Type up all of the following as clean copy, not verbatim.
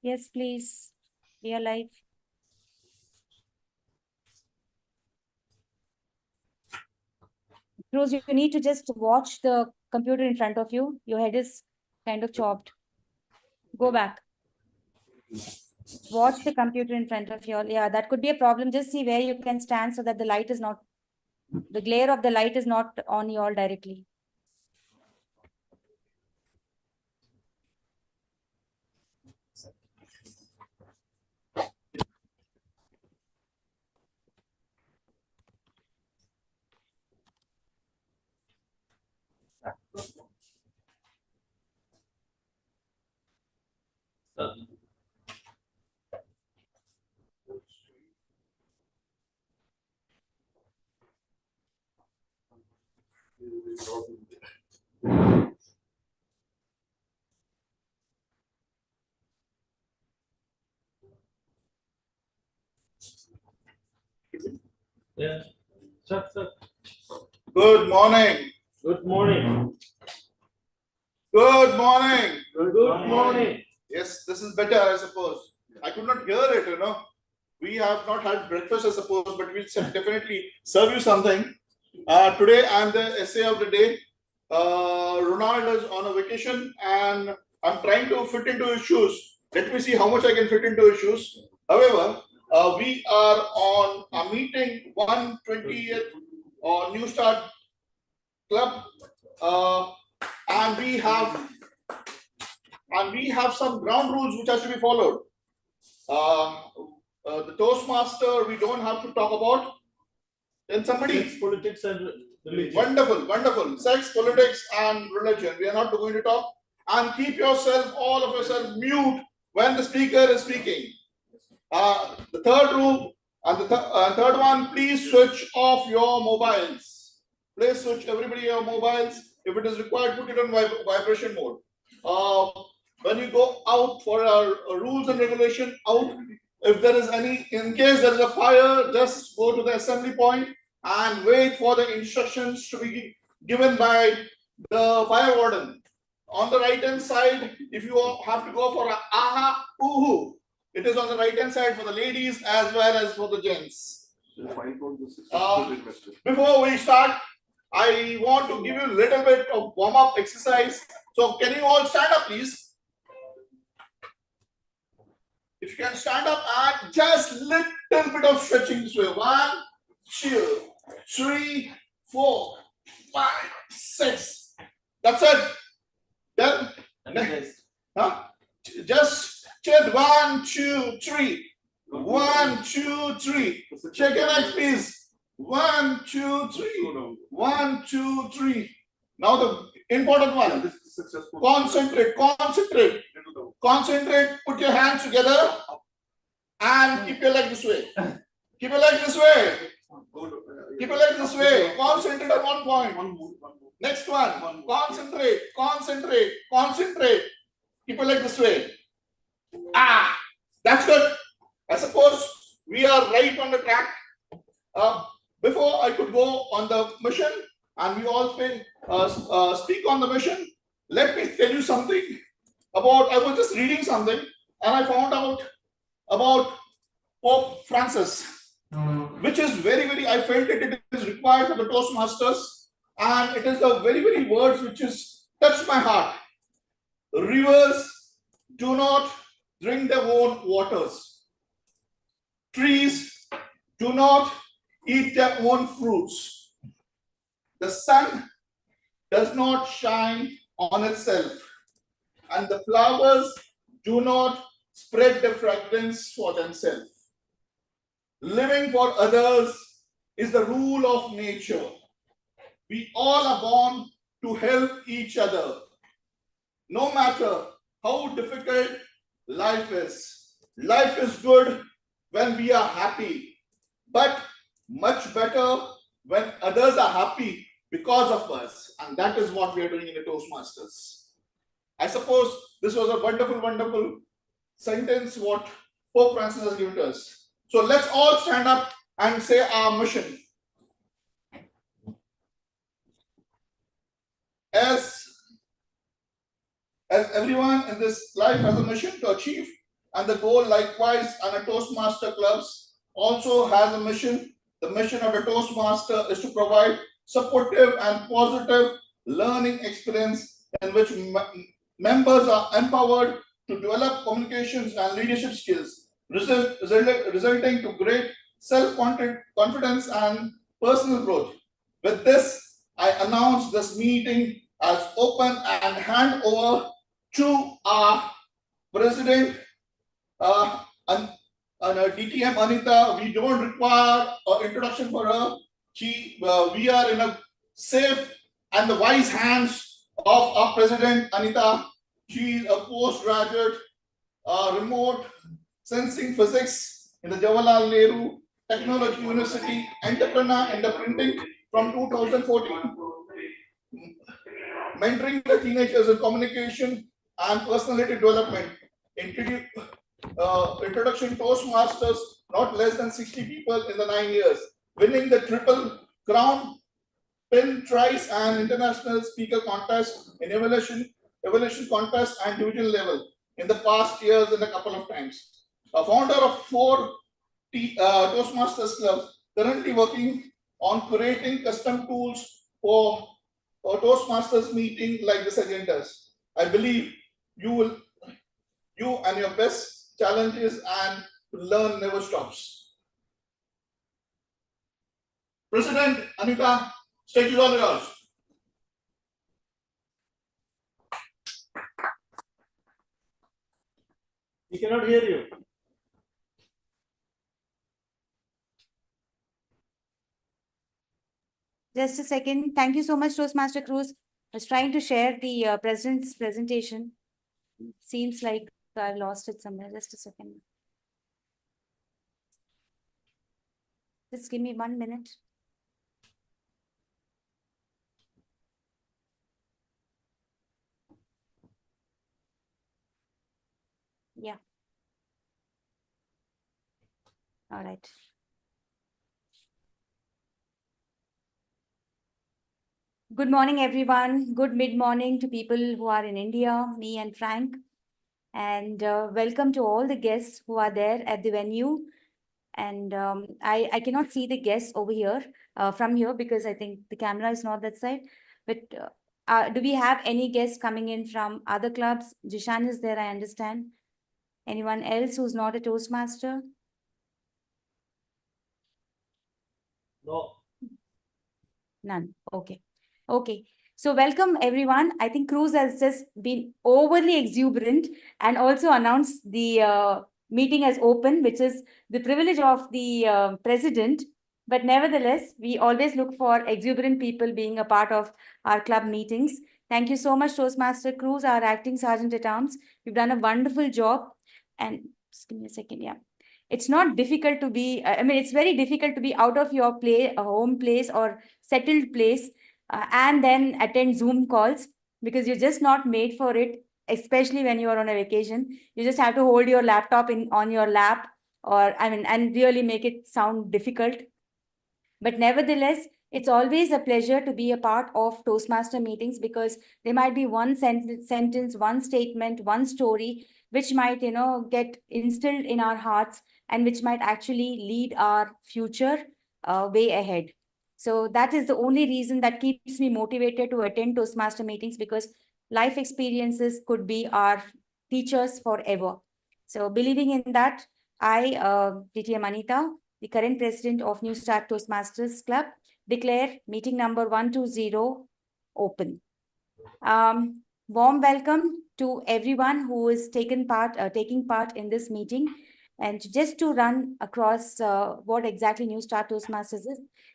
Yes, please. We are live. Cruz, you need to just watch the computer in front of you. Your head is kind of chopped. Go back. Watch the computer in front of you. Yeah, that could be a problem. Just see where you can stand so that the light is not, the glare of the light is not on you all directly. Yeah. Sir. Good morning. Good morning. Good morning. Good morning. Yes, this is better, I suppose. I could not hear it, you know. We have not had breakfast, I suppose, but we'll definitely serve you something. Today, I'm the essay of the day. Ronald is on a vacation and I'm trying to fit into his shoes. Let me see how much I can fit into his shoes. However, we are on a meeting 120th or Newstart Club. And we have some ground rules which has to be followed. The Toastmaster we don't have to talk about. Then somebody Sex, politics, and religion. wonderful. Sex, politics, and religion. We are not going to talk. And keep yourself, all of yourself, mute when the speaker is speaking. The third rule and the third one: please switch off your mobiles. Please switch everybody your mobiles. If it is required, put it on vibration mode. When you go out for rules and regulation, out. If there is any, in case there is a fire, just go to the assembly point and wait for the instructions to be given by the fire warden. On the right hand side, if you have to go for a aha, uhu, it is on the right hand side for the ladies as well as for the gents. Before we start, I want to give you a little bit of warm-up exercise. So can you all stand up, please? If you can stand up and just little bit of stretching this way. 1, 2, 3, 4, 5, 6. That's it. Then just check 1, 2, 3. 1, 2, 3. Check your legs, please. 1, 2, 3. 1, 2, 3. Now the important one. Concentrate. Put your hands together and keep your leg this way. Keep your leg this way. Keep your leg this way. Concentrate on one point. Next one. Concentrate. Keep your leg this way. That's good. I suppose we are right on the track. Before I could go on the mission and we all speak on the mission, let me tell you something about, I was just reading something and I found out about Pope Francis, which is very, I felt it is required for the Toastmasters, and it is the very words which is touched my heart. Rivers do not drink their own waters. Trees do not eat their own fruits. The sun does not shine on itself, and the flowers do not spread the fragrance for themselves. Living for others is the rule of nature. We all are born to help each other. No matter how difficult life is good when we are happy, but much better when others are happy because of us. And that is what we are doing in the Toastmasters. I suppose this was a wonderful sentence what Pope Francis has given to us. So let's all stand up and say our mission. As everyone in this life has a mission to achieve, And the goal likewise, and a Toastmaster clubs also has a mission. The mission of the Toastmaster is to provide supportive and positive learning experience in which members are empowered to develop communications and leadership skills, resulting to great self-confidence and personal growth. With this, I announce this meeting as open and hand over to our President and DTM Anita. We don't require an introduction for her. We are in a safe and the wise hands of our President Anita. She is a postgraduate remote sensing physics in the Jawaharlal Nehru Technology University, entrepreneur in the printing from 2014, mentoring the teenagers in communication and personality development. Introduction Toastmasters, not less than 60 people in the 9 years, winning the Triple Crown, pin tries and international speaker contest in evaluation contest and division level in the past years in a couple of times. A founder of 4 Toastmasters clubs, currently working on creating custom tools for a Toastmasters meeting like this agendas. I believe you and your best challenges and learn never stops. President Anita, stage is all yours. We cannot hear you. Just a second. Thank you so much, Toastmaster Cruz. I was trying to share the president's presentation. Seems like I lost it somewhere. Just a second. Just give me 1 minute. Yeah. All right. Good morning, everyone. Good mid-morning to people who are in India, me and Frank. And welcome to all the guests who are there at the venue. And I cannot see the guests over here from here because I think the camera is not that side. But do we have any guests coming in from other clubs? Jishan is there, I understand. Anyone else who's not a Toastmaster? No. None. Okay. Okay. So welcome everyone. I think Cruz has just been overly exuberant and also announced the meeting as open, which is the privilege of the president. But nevertheless, we always look for exuberant people being a part of our club meetings. Thank you so much, Toastmaster Cruz, our acting sergeant at arms. You've done a wonderful job. And just give me a second. Yeah. It's not difficult to be, I mean, it's very difficult to be out of your home place or settled place and then attend Zoom calls because you're just not made for it, especially when you are on a vacation. You just have to hold your laptop on your lap and really make it sound difficult. But nevertheless, it's always a pleasure to be a part of Toastmaster meetings because there might be one sentence, one statement, one story, which might, get instilled in our hearts and which might actually lead our future way ahead. So that is the only reason that keeps me motivated to attend Toastmaster meetings because life experiences could be our teachers forever. So believing in that, I, DTM Anita, the current president of Newstart Toastmasters Club, declare meeting number 120 open. Warm welcome to everyone who is taking part in this meeting. And just to run across what exactly Newstart Toastmasters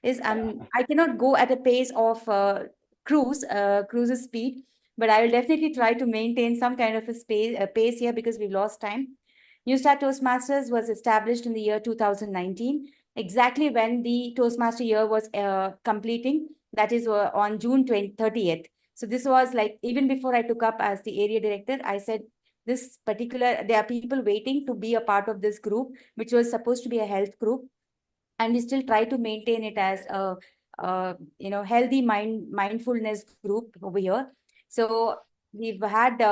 is I cannot go at a pace of Cruz's speed, but I will definitely try to maintain some kind of a pace here because we've lost time. Newstart Toastmasters was established in the year 2019, exactly when the Toastmaster year was completing, that is on June 30th. So this was like, even before I took up as the area director, I said, there are people waiting to be a part of this group, which was supposed to be a health group. And we still try to maintain it as a healthy mindfulness group over here. So we've had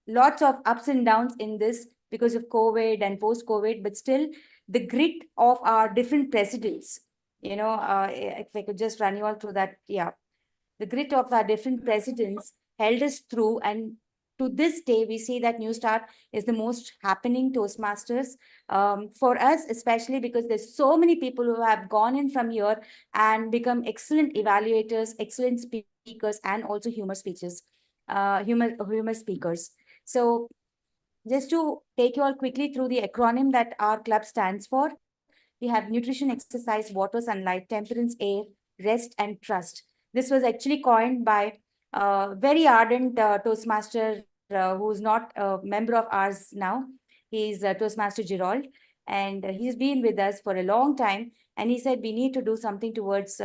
lots of ups and downs in this because of COVID and post-COVID, but still the grit of our different presidents, if I could just run you all through that. Yeah. The grit of our different presidents held us through, and to this day, we see that New Start is the most happening Toastmasters for us, especially because there's so many people who have gone in from here and become excellent evaluators, excellent speakers, and also humor speakers. So just to take you all quickly through the acronym that our club stands for, we have nutrition, exercise, water, sunlight, temperance, air, rest, and trust. This was actually coined by a very ardent Toastmaster who's not a member of ours now. He's Toastmaster Gerald, and he's been with us for a long time. And he said we need to do something towards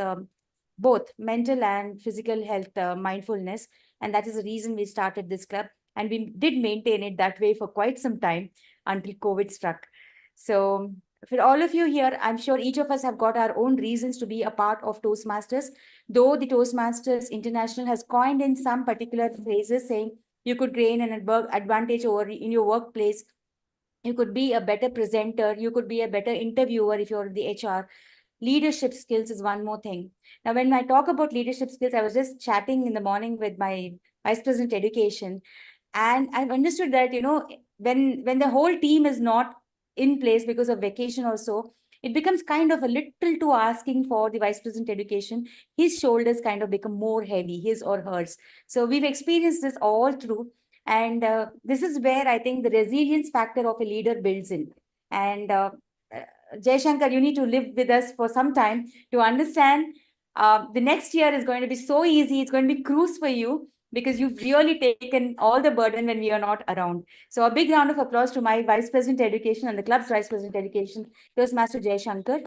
both mental and physical health mindfulness. And that is the reason we started this club. And we did maintain it that way for quite some time until COVID struck. So for all of you here, I'm sure each of us have got our own reasons to be a part of Toastmasters, though the Toastmasters International has coined in some particular phrases saying you could gain an advantage over in your workplace. You could be a better presenter. You could be a better interviewer if you're the HR. Leadership skills is one more thing. Now, when I talk about leadership skills, I was just chatting in the morning with my Vice President Education, and I've understood that, when the whole team is not in place because of vacation also, it becomes kind of a little too asking for the Vice President Education. His shoulders kind of become more heavy, his or hers. So we've experienced this all through. And this is where I think the resilience factor of a leader builds in. And Jay Shankar, you need to live with us for some time to understand the next year is going to be so easy. It's going to be cruise for you because you've really taken all the burden when we are not around. So a big round of applause to my Vice President Education and the club's Vice President Education, Toastmaster Jay Shankar.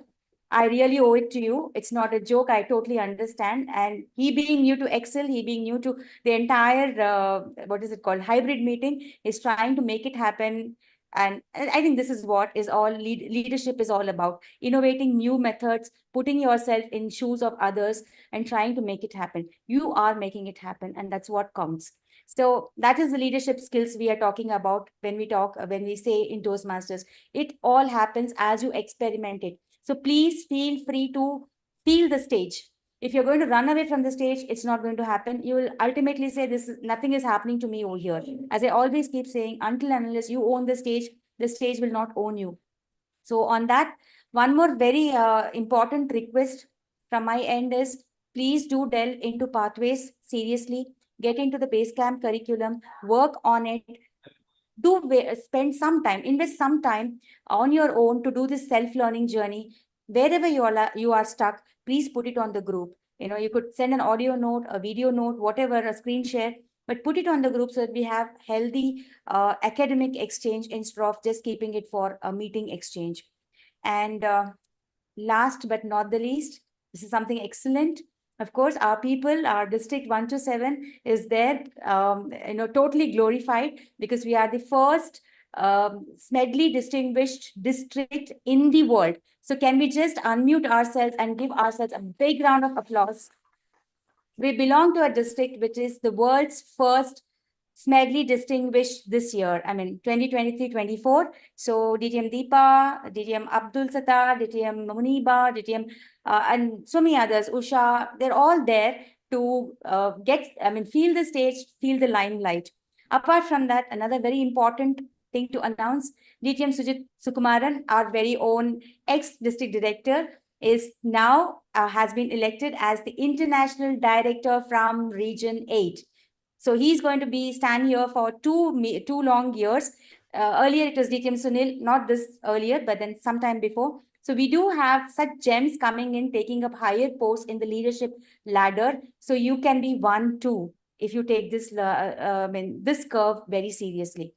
I really owe it to you. It's not a joke. I totally understand. And he being new to Excel, he being new to the entire, what is it called, hybrid meeting, is trying to make it happen. And I think this is what is all leadership is all about: innovating new methods, putting yourself in shoes of others, and trying to make it happen. You are making it happen, and that's what counts. So that is the leadership skills we are talking about when we say in Toastmasters. It all happens as you experiment it. So please feel free to feel the stage. If you're going to run away from the stage, it's not going to happen. You will ultimately say, nothing is happening to me over here. As I always keep saying, until and unless you own the stage will not own you. So on that, one more very important request from my end is, please do delve into pathways seriously, get into the base camp curriculum, work on it, spend some time, invest some time on your own to do this self-learning journey. Wherever you are stuck, please put it on the group. You could send an audio note, a video note, whatever, a screen share, but put it on the group so that we have healthy academic exchange instead of just keeping it for a meeting exchange. And last but not the least, this is something excellent. Of course, our people, our district 1 to 7 is there, totally glorified, because we are the first Smedley distinguished district in the world. So can we just unmute ourselves and give ourselves a big round of applause? We belong to a district which is the world's first Smedley distinguished this year. I mean, 2023-24. So DTM Deepa, DTM Abdul Sattar, DTM Muniba, DTM, and so many others, Usha, they're all there to feel the stage, feel the limelight. Apart from that, another very important thing to announce, DTM Sujit Sukumaran, our very own ex-district director, is now has been elected as the international director from Region 8. So he's going to be stand here for two long years. Earlier it was DTM Sunil, not this earlier, but then sometime before. So we do have such gems coming in, taking up higher posts in the leadership ladder. So you can be one too if you take this curve very seriously.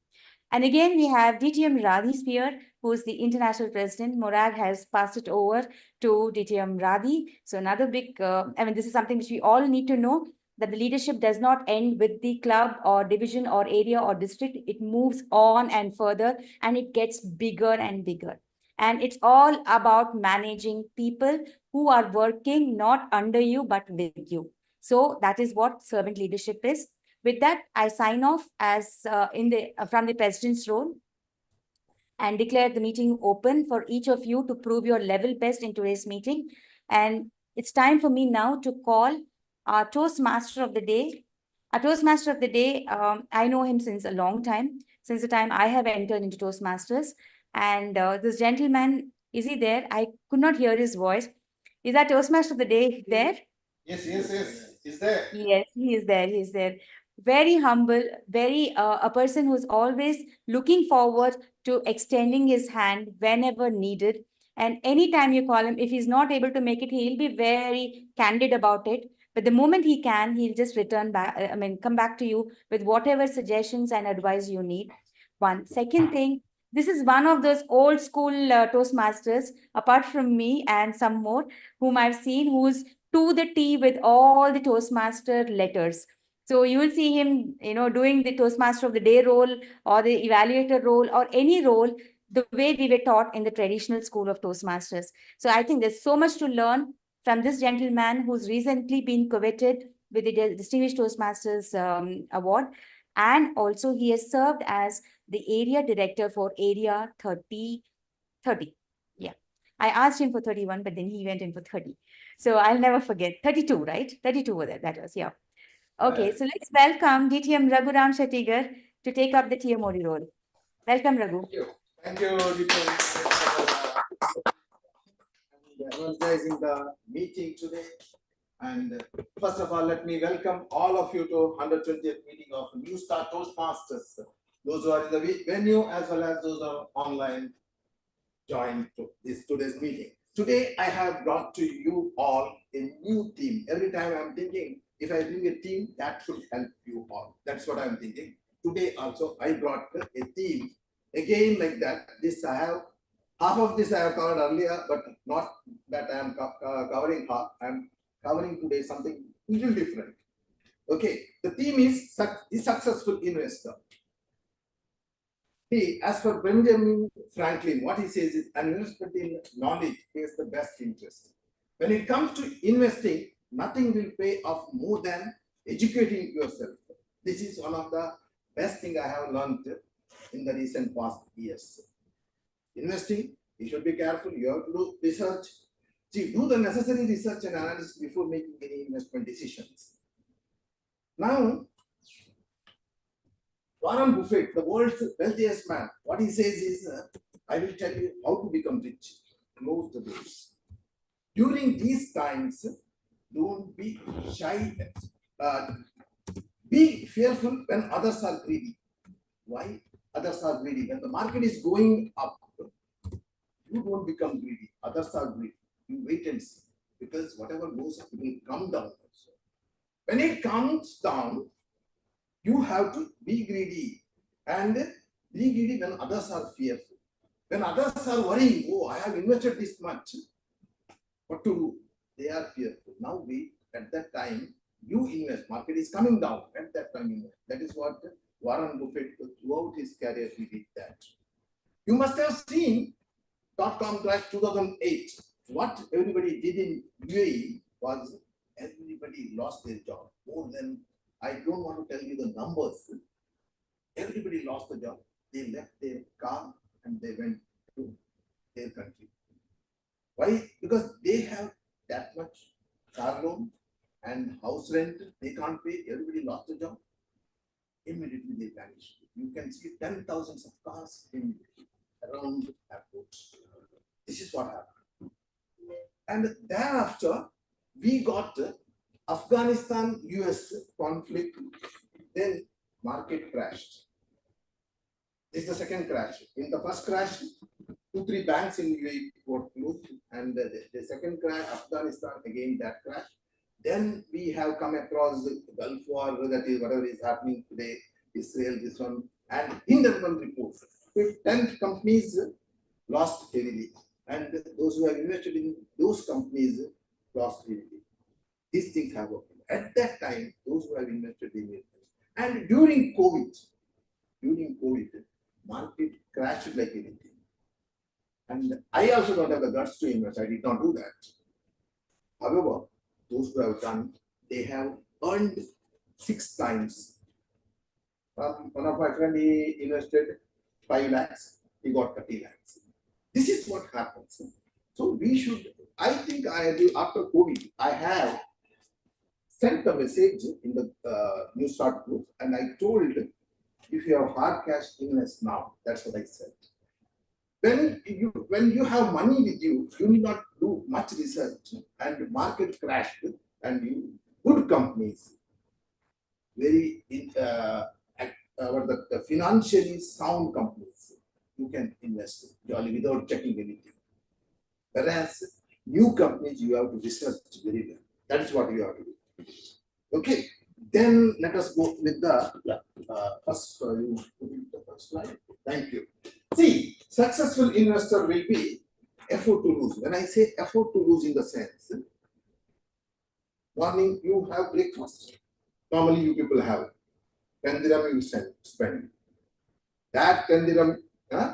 And again, we have DTM Radhi Spear, who is the international president. Morag has passed it over to DTM Radhi. So another big, this is something which we all need to know, that the leadership does not end with the club or division or area or district. It moves on and further, and it gets bigger and bigger. And it's all about managing people who are working not under you, but with you. So that is what servant leadership is. With that, I sign off as from the president's role. and declare the meeting open for each of you to prove your level best in today's meeting. And it's time for me now to call our Toastmaster of the day. Our Toastmaster of the day, I know him since a long time, since the time I have entered into Toastmasters. And this gentleman, is he there? I could not hear his voice. Is that Toastmaster of the day there? Yes, yes, yes. Is there? Yes, he is there. He is there. Very humble, very a person who's always looking forward to extending his hand whenever needed. And anytime you call him, if he's not able to make it, he'll be very candid about it. But the moment he can, he'll just return back, come back to you with whatever suggestions and advice you need. One. Second thing, this is one of those old school Toastmasters, apart from me and some more, whom I've seen, who's to the T with all the Toastmaster letters. So you will see him, doing the Toastmaster of the day role or the evaluator role or any role the way we were taught in the traditional school of Toastmasters. So I think there's so much to learn from this gentleman who's recently been coveted with the Distinguished Toastmasters Award. And also he has served as the area director for Area 30. Yeah. I asked him for 31, but then he went in for 30. So I'll never forget. 32, right? 32 over there. That was, yeah. Okay, so let's welcome DTM Raghuram Shettigar to take up the TMOD role. Welcome, Raghu. Thank you, organizing the meeting today. And first of all, let me welcome all of you to 120th meeting of Newstart Toastmasters. Those who are in the venue as well as those who are online join to today's meeting. Today, I have brought to you all a new theme. Every time I'm thinking, if I bring a theme, that should help you all. That's what I'm thinking. Today also, I brought a theme. Again, like that, this I have, half of this I have covered earlier, but not that I am covering half. I'm covering today something little different. Okay, the theme is the successful investor. See, as for Benjamin Franklin, what he says is an investment in knowledge pays the best interest. When it comes to investing, nothing will pay off more than educating yourself. This is one of the best thing I have learned in the recent past years. Investing, you should be careful, you have to do research. See, do the necessary research and analysis before making any investment decisions. Now, Warren Buffett, the world's wealthiest man, what he says is, I will tell you how to become rich. Close the doors. During these times, don't be shy. Be fearful when others are greedy. Why others are greedy? When the market is going up, you don't become greedy. Others are greedy. You wait and see. Because whatever goes up, it will come down also. When it comes down, you have to be greedy. And be greedy when others are fearful. When others are worrying, oh, I have invested this much. What to do? They are fearful. Now wait, at that time, you invest. Market is coming down. At that time, invest. That is what Warren Buffett, throughout his career, he did that. You must have seen .com crash 2008. What everybody did in UAE was everybody lost their job. More than, I don't want to tell you the numbers. Everybody lost the job. They left their car and they went to their country. Why? Because they have that much car loan and house rent. They can't pay. Everybody lost the job. Immediately they vanished. You can see 10,000 of cars immediately around airports. This is what happened. And thereafter, we got Afghanistan-US conflict. Then market crashed. This is the second crash. In the first crash, 2-3 banks in UAE got closed, and the second crash, Afghanistan, again that crash. Then we have come across the Gulf War, that is whatever is happening today, Israel, this one, and Hindenburg report. 10 companies lost heavily, and those who have invested in those companies lost heavily. These things have happened. At that time, those who have invested in it, and during COVID, market crashed like anything. And I also don't have the guts to invest. I did not do that. However, those who have done, they have earned 6 times. One of my friends, he invested 5 lakhs. he got 30 lakhs. This is what happens. So we should, I think after COVID, I have sent a message in the Newstart group, and I told, if you have hard cash, invest now. That's what I said. When you have money with you, you need not do much research, and market crashed, and good companies, very the financially sound companies, you can invest jolly without checking anything. Whereas new companies, you have to research very well. That is what you have to do. Okay, then let us go with the first. You put in the first slide. Thank you. See, successful investor will be effort to lose. When I say effort to lose, in the sense, morning you have breakfast. Normally, you people have 10 dirham you spend. That 10 dirham,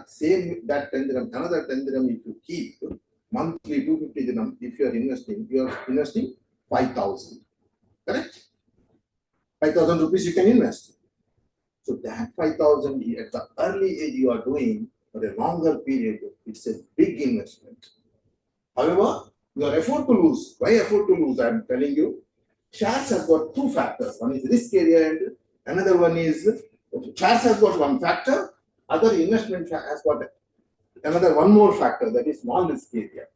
same that 10 dirham, another 10 dirham if you keep monthly 250 dirham. If you are investing 5,000. Correct? 5,000 rupees you can invest. So that 5,000 at the early age you are doing for a longer period, it's a big investment. However, your effort to lose. Why effort to lose? I am telling you. Shares has got two factors. One is risk area and another one is, shares has got one factor, other investment has got another one more factor, that is small risk area.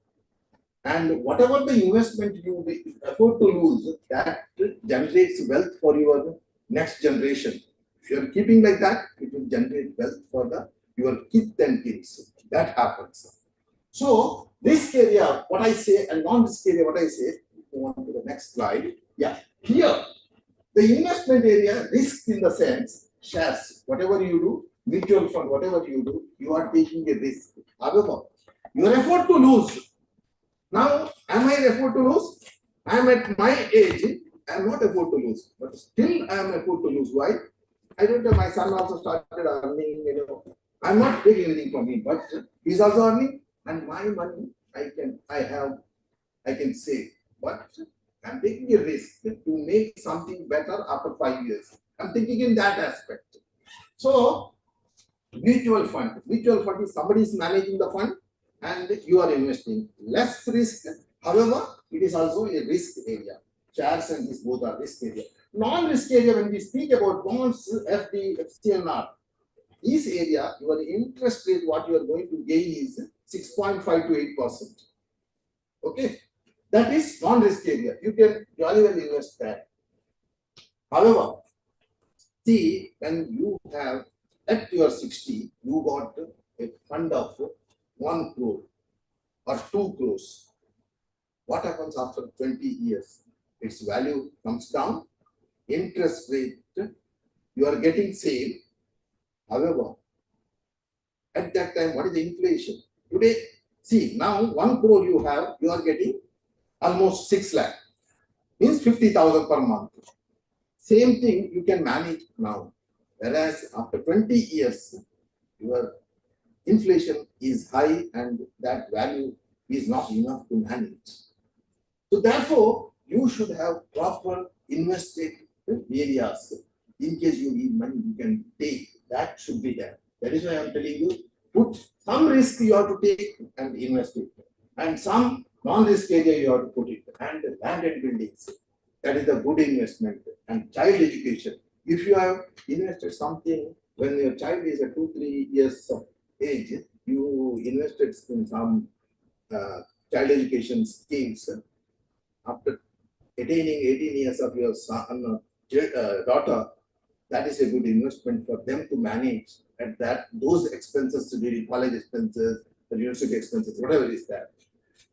And whatever the investment you afford to lose, that generates wealth for your next generation. If you are keeping like that, it will generate wealth for your kids and kids. That happens. So risk area, what I say, and non-risk area, what I say. Go on to the next slide. Yeah, here the investment area, risk in the sense, shares, whatever you do, mutual fund, whatever you do, you are taking a risk. However, your effort to lose. Now, am I afford to lose? I am at my age, I am not afford to lose, but still I am afford to lose. Why? I don't know, my son also started earning, I am not taking anything from him, but he is also earning, and my money I can save. But I am taking a risk to make something better after 5 years. I am thinking in that aspect. So, mutual fund. Mutual fund is somebody is managing the fund and you are investing. Less risk. However, it is also a risk area. Shares and this both are risk area. Non-risk area, when we speak about bonds, FD, FCNR, this area, your interest rate, what you are going to gain is 6.5 to 8%. Okay. That is non-risk area. You can jolly well invest that. However, see, when you have at your 60, you got a fund of 1 crore or 2 crores. What happens after 20 years? Its value comes down, interest rate, you are getting same. However, at that time, what is the inflation? Today, see, now 1 crore you have, you are getting almost 6 lakh, means 50,000 per month. Same thing you can manage now. Whereas after 20 years, your inflation is high and that value is not enough to manage. So therefore, you should have proper invested areas. In case you need money, you can take. That should be there. That is why I am telling you, put some risk you have to take and invest it. And some non-risk area you have to put it. And land and buildings. That is a good investment. And child education. If you have invested something when your child is at 2-3 years of age, you invested in some child education schemes. After attaining 18 years of your son or daughter, that is a good investment for them to manage, and that those expenses, during college expenses, the university expenses, whatever is that.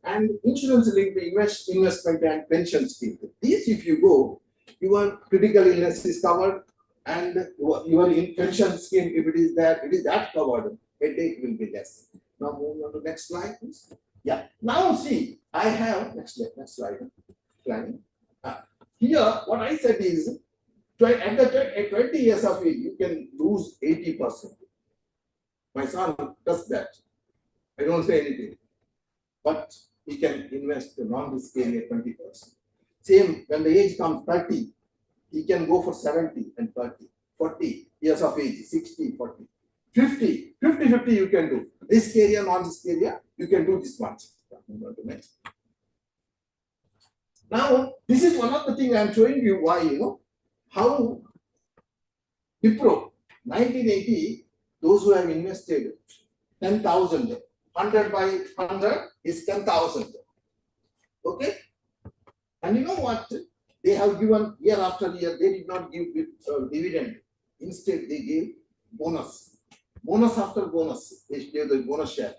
And insurance linked investment and pension scheme. These, if you go, your critical illness is covered, and your pension scheme, if it is that covered, headache will be less. Now move on to the next slide, please. Yeah. Now see, I have next slide. Planning. Here, what I said is, at 20 years of age, you can lose 80%. My son does that. I don't say anything, but he can invest the non-risk area 20%. Same, when the age comes 30, he can go for 70 and 30, 40 years of age, 60, 40. 50, 50, you can do. Risk area, non-risk area, you can do this much. Now, this is one of the things I am showing you why, how Wipro, 1980, those who have invested 10,000, 100 by 100 is 10,000. Okay? And you know what? They have given year after year, they did not give dividend. Instead, they gave bonus. Bonus after bonus, they gave the bonus share.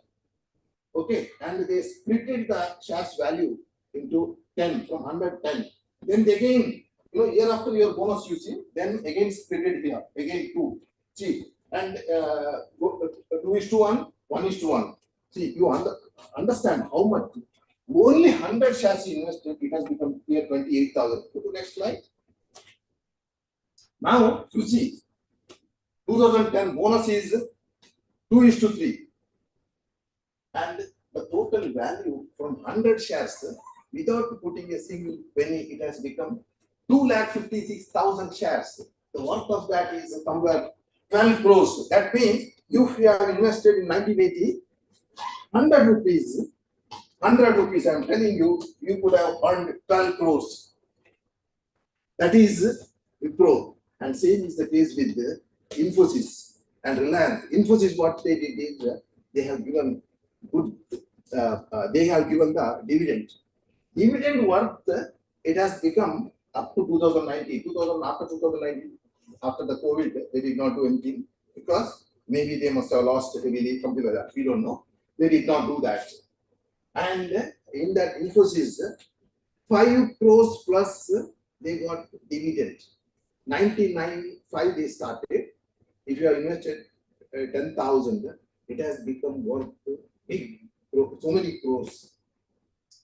Okay? And they split the shares value into 10, from 100, 10. Then they again, year after year bonus you see, then again split it here, again 2. See, and 2:1, 1:1. See, you understand how much. Only 100 shares invested, it has become here 28,000. Go to next slide. Now, you see, 2010 bonus is 2:3. And the total value from 100 shares, without putting a single penny, it has become 2,56,000 shares. The worth of that is somewhere 12 crores. That means if you have invested in 1980, 100 rupees, I'm telling you, you could have earned 12 crores. That is Wipro. And same is the case with the Infosys and Reliance. Infosys, what they did is they have given good, they have given the dividend. Dividend worth, it has become up to 2019. After 2019, after the COVID, they did not do anything because maybe they must have lost heavily, something like that. We don't know. They did not do that. And in that Infosys, 5 crores plus they got dividend. 1995 they started. If you have invested 10,000, it has become worth big, so many crores.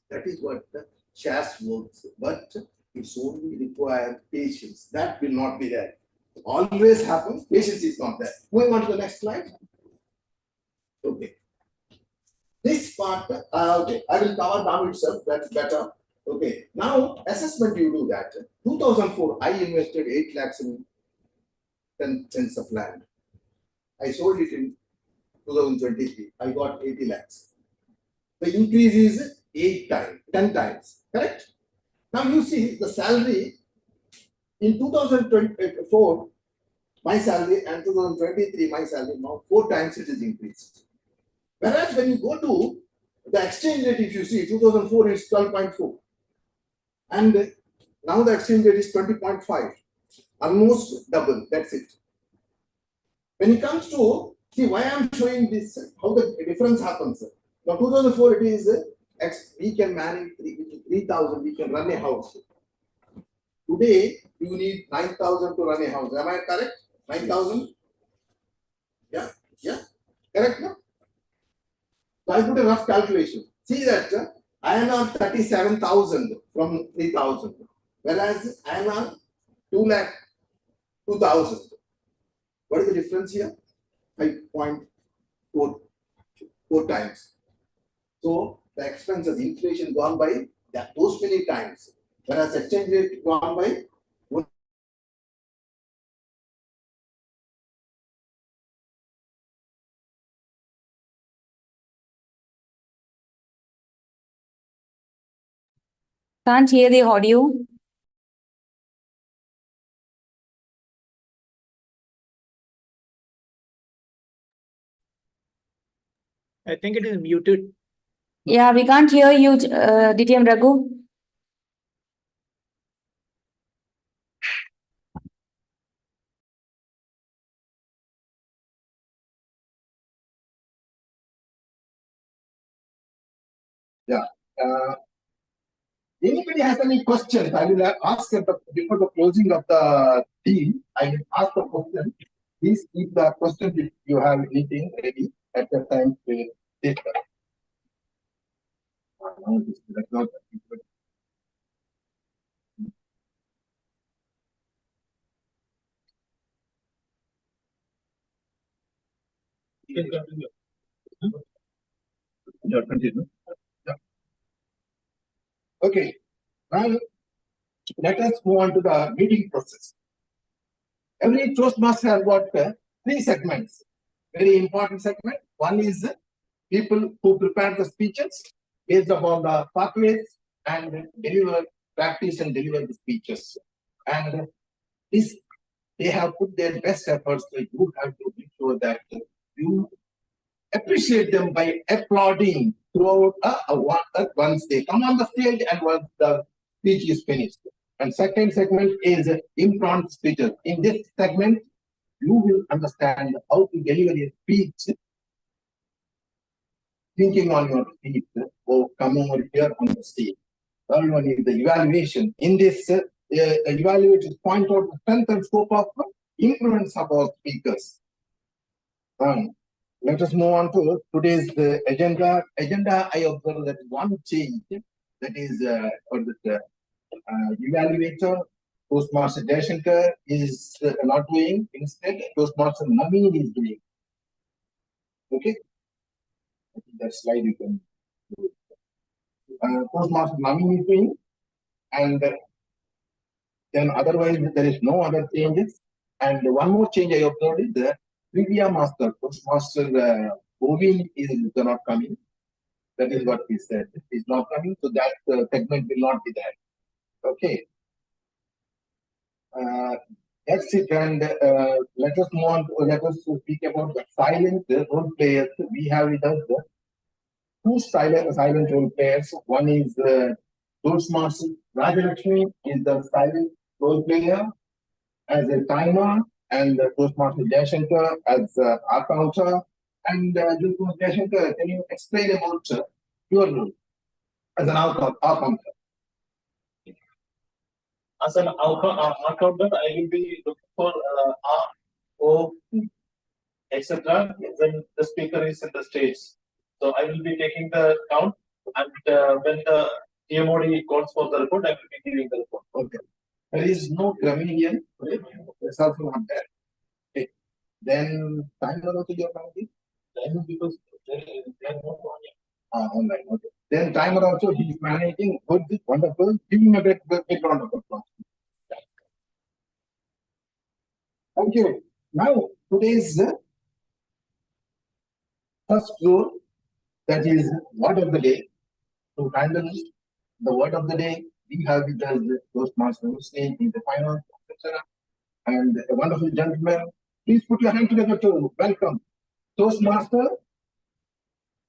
That is what the shares works, but it's only required patience. That will not be there. Always happens. Patience is not there. Moving on to the next slide. Okay. This part, okay, I will cover down itself. That's better. Okay. Now, assessment, you do that. 2004, I invested 8 lakhs in 10 cents of land. I sold it in 2023. I got 80 lakhs. The increase is 10 times. Correct? Now, you see the salary in 2024, my salary, and 2023, my salary, now 4 times it is increased. Whereas when you go to the exchange rate, if you see 2004 is 12.4, and now the exchange rate is 20.5, almost double. That's it. When it comes to, see why I am showing this, how the difference happens. Now 2004 it is we can manage 3,000, we can run a house. Today you need 9,000 to run a house. Am I correct? 9,000? Yeah, correct, no? So I put a rough calculation. See that I am on 37,000 from 3,000, whereas I am on 2,02,000. What is the difference here? 5.4 times. So the expenses, inflation gone by those many times, whereas exchange rate gone by . Can't hear the audio. I think it is muted. Yeah, we can't hear you, DTM Raghu. Yeah. Anybody has any questions? I will ask before the closing of the team. I will ask the question. Please keep the question if you have anything ready at the time. Continue. Yeah. Okay. Now let us move on to the meeting process. Every Toastmaster has got 3 segments. very important segment. One is people who prepare the speeches based upon the pathways and practice and deliver the speeches. And this, they have put their best efforts. So you have to make sure that you appreciate them by applauding throughout once they come on the stage and once the speech is finished. And second segment is impromptu speeches. In this segment, you will understand how to deliver a speech, thinking on your feet or coming over here on the stage. Third one is the evaluation. In this, evaluators point out the strength and scope of influence of our speakers. Let us move on to today's agenda. I observe that one change, that is for the evaluator, Toastmaster Jayashankar is not doing. Instead, Toastmaster Naveen is doing. Okay? I think that slide you can do. Toastmaster Naveen is doing. And then otherwise, there is no other changes. And one more change I observed is the Trivia Master, Toastmaster Govin is not coming. That is what he said. He's not coming, so that segment will not be there. Okay. That's it, and let us move on. Let us speak about the silent role players. We have with us two silent role players. One is Toastmaster Rajalakshmi is the silent role player as a timer, and Toastmaster Jayashankar as our counter. And Toastmaster Jayashankar, can you explain about your role as an our counter? As an accountant, I will be looking for R, O, etc. when the speaker is in the stage. So I will be taking the count, and when the TMOD calls for the report, I will be giving the report. Okay. There is no grammarian. Okay. That's also not there. Okay. Then timer also you are counting? Time because they are not online. Okay. Then timer also he is managing. Good, wonderful. Give him a big round of applause. Thank you. Now today's first rule, that is word of the day. To handle the word of the day, we have with us Toastmaster Hussein in the finance, etc. And a wonderful gentleman. Please put your hand together to welcome Toastmaster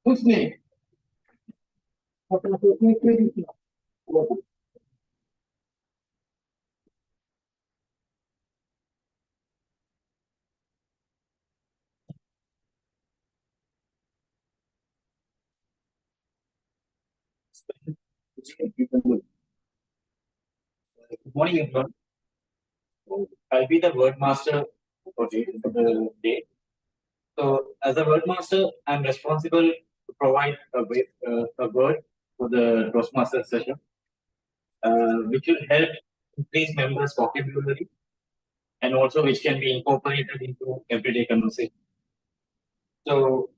Hussein. Good morning, everyone. I'll be the word master for the day. So, as a word master, I'm responsible to provide a word for the Toastmaster session, which will help increase members' vocabulary and also which can be incorporated into everyday conversation. So,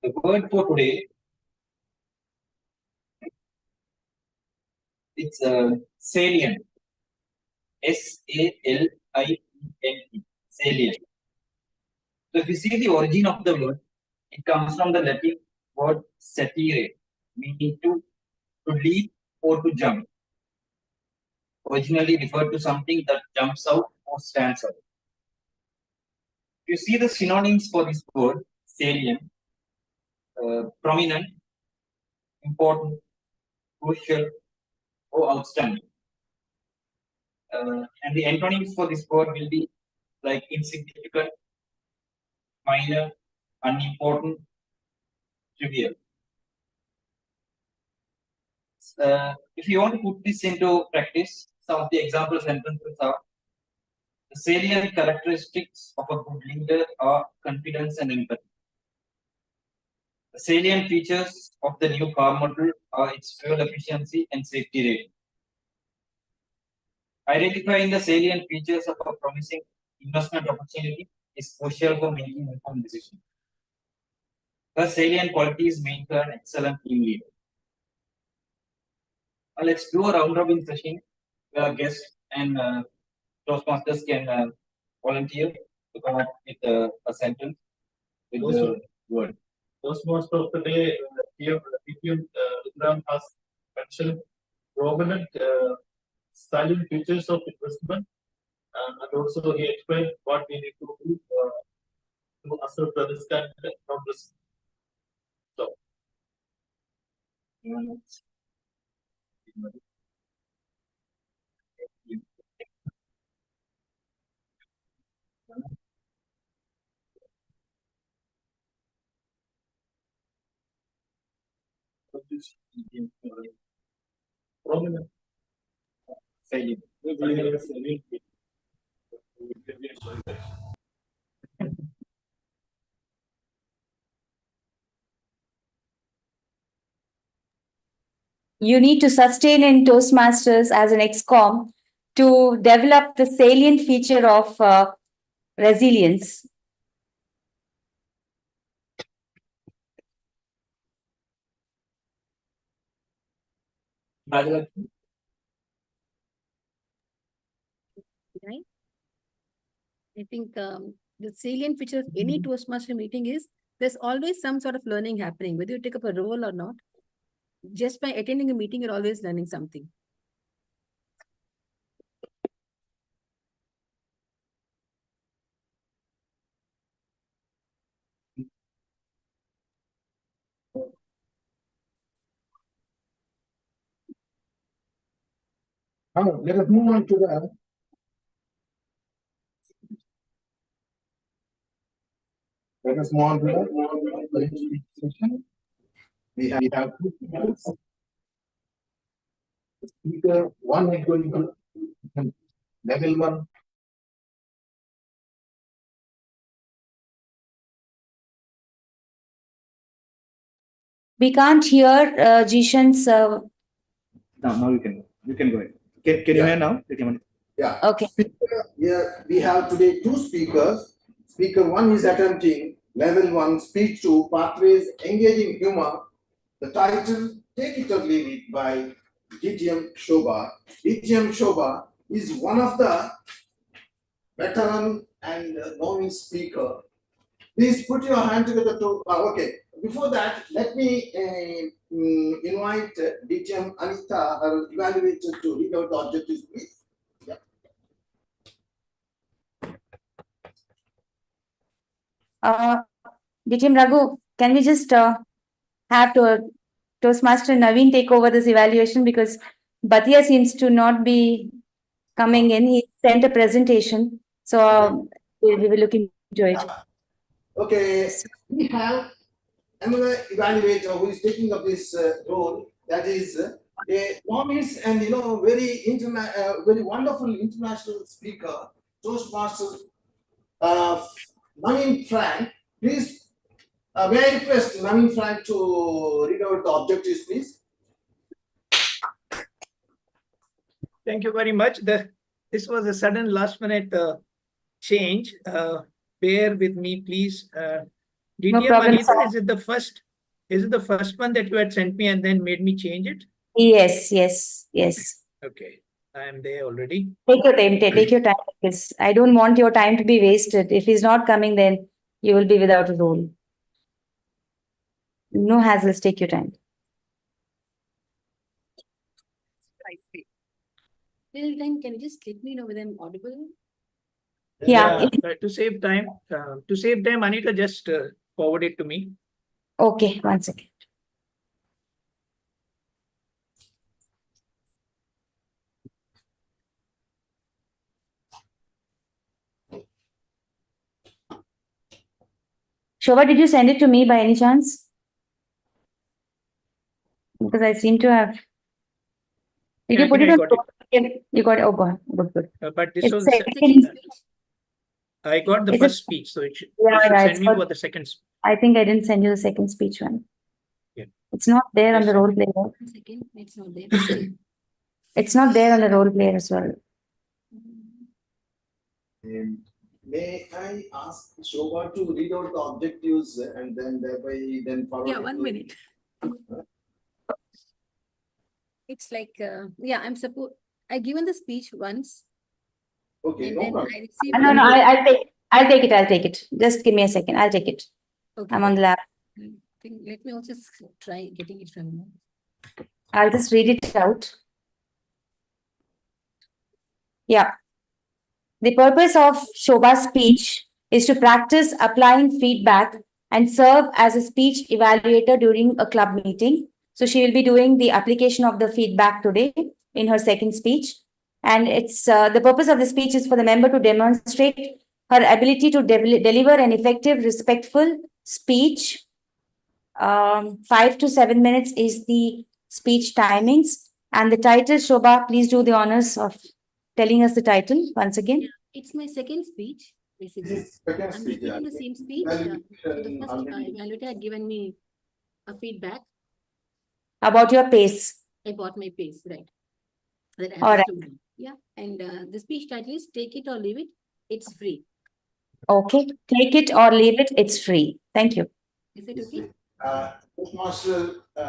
the word for today, it's salient. S-A-L-I-E-N-T. Salient. So if you see the origin of the word, it comes from the Latin word satire, meaning to leap or to jump. Originally referred to something that jumps out or stands out. If you see the synonyms for this word, salient, prominent, important, crucial, or outstanding. And the antonyms for this word will be like insignificant, minor, unimportant, trivial. If you want to put this into practice, some of the example sentences are: the salient characteristics of a good leader are confidence and empathy. The salient features of the new car model are its fuel efficiency and safety rating. Identifying the salient features of a promising investment opportunity is crucial for making informed decisions. The salient qualities make an excellent team leader. Let's do a round robin session where guests and Toastmasters can volunteer to come up with a sentence with Those the word. Toastmaster of the day, here, Ram has mentioned prominent silent features of investment, and also he explained what we need to do to assess the risk and non-risk. So, prominent Salient. You need to sustain in Toastmasters as an ex-com to develop the salient feature of resilience. Right? I think the salient feature of any Toastmaster meeting is there's always some sort of learning happening, whether you take up a role or not. Just by attending a meeting, you're always learning something. Now, let us move on to the let us move on to the session. We have two speakers. Speaker one is going to level one. We can't hear Jishan's. Now you can go ahead. Can you hear now? Yeah. Okay. Here we have today two speakers. Speaker one is attempting level one, speech two, pathways, engaging humor. The title, Take It or Leave It by DTM Shobha. DTM Shobha is one of the veteran and novice speaker. Please put your hand together to, okay. Before that, let me invite DTM Anita, her evaluator, to read out the objectives, please. Yeah. DTM Raghu, can we just have Toastmaster Naveen take over this evaluation, because Bhatia seems to not be coming in. He sent a presentation, so we will look into it. Okay, we have another evaluator who is taking up this role, that is a novice and very wonderful international speaker, Toastmaster Naveen Frank. Please, may I request Naveen Frank to read out the objectives, please? Thank you very much. This was a sudden last-minute change. Bear with me, please. No DTM problem, Anita, sir. is it the first? Is it the first one that you had sent me and then made me change it? Yes, yes, yes. Okay, I am there already. Take your time, take your time, because I don't want your time to be wasted. If he's not coming, then you will be without a role. No hassles, take your time. I see. Till then, can you just let me know whether I'm audible? Yeah. To save time, Anita, just forward it to me. Okay, 1 second. Shobha, did you send it to me by any chance? Because I seem to have. Did you put it on? You got it. Oh, God. Good. But this It's was second. I got the Is first it- speech, so it should, Yeah, you should yeah, send it's me got- for the second. I think I didn't send you the second speech one. Yeah. It's not there on Yes, the sir. role player. 1 second, it's not there. It's not there on the role player as well. May I ask Shobha to read out the objectives and then forward? Yeah, it 1 to- minute. It's like, I've given the speech once, Okay, and no then problem. I received. No, I'll I'll take it. I'll take it. Just give me a second. I'll take it. Okay. I'm on the lap. Let me also try getting it from you. I'll just read it out. Yeah. The purpose of Shobha's speech is to practice applying feedback and serve as a speech evaluator during a club meeting. So she will be doing the application of the feedback today in her second speech. And it's the purpose of the speech is for the member to demonstrate her ability to deliver an effective, respectful speech. 5 to 7 minutes is the speech timings. And the title, Shobha, please do the honors of telling us the title once again. It's my second speech, basically. This is second I'm speech. repeating the same speech. Evaluation So the first already. evaluator had given me a feedback About your pace. about my pace, right? That I have All to right. slow down. Yeah. And the speech title is Take It or Leave It. It's free. Okay. Take it or leave it. It's free. Thank you. Is it okay? Toastmaster,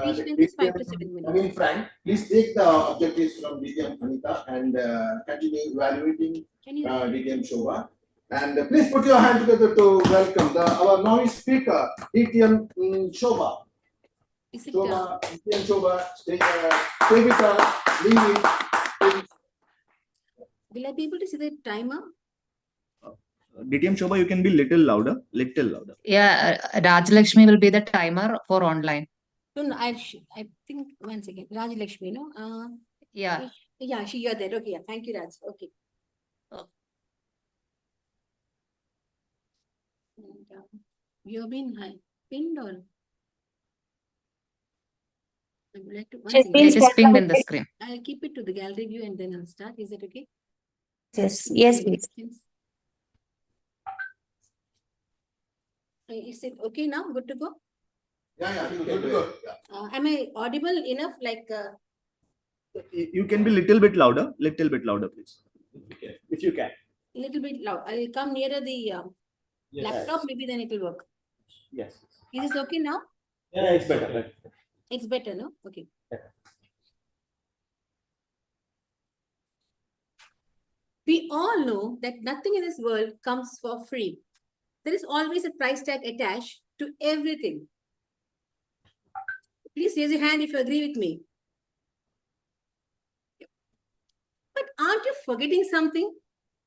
Speech length is 5 to 7 minutes. I mean, Frank, please take the objectives from DTM Anita and continue evaluating Can you? DTM Shobha. And please put your hand together to welcome our novice speaker, DTM Shobha. Is it? Shobha, DTM Shobha, take it, leave it. Will I be able to see the timer? DTM Shobha, you can be little louder, little louder. Yeah, Rajlakshmi will be the timer for online. No, I think once again, Raj Lakshmi, no? Yeah. Yeah, you're there. Okay, yeah. Thank you, Raj. Okay. Oh. And, you've been pinned or? I would like to once She's again, been It is pinged in the screen. I'll keep it to the gallery view and then I'll start. Is it okay? Yes. Yes, please. Is it okay now? Good to go? Yeah, you can do it. Am I audible enough? Like, You can be little bit louder, please. If you can. a little bit loud. I'll come nearer the laptop. Maybe then it will work. Yes. Is this okay now? Yeah, it's better. It's better, no? Okay. We all know that nothing in this world comes for free. There is always a price tag attached to everything. Please raise your hand if you agree with me. But aren't you forgetting something?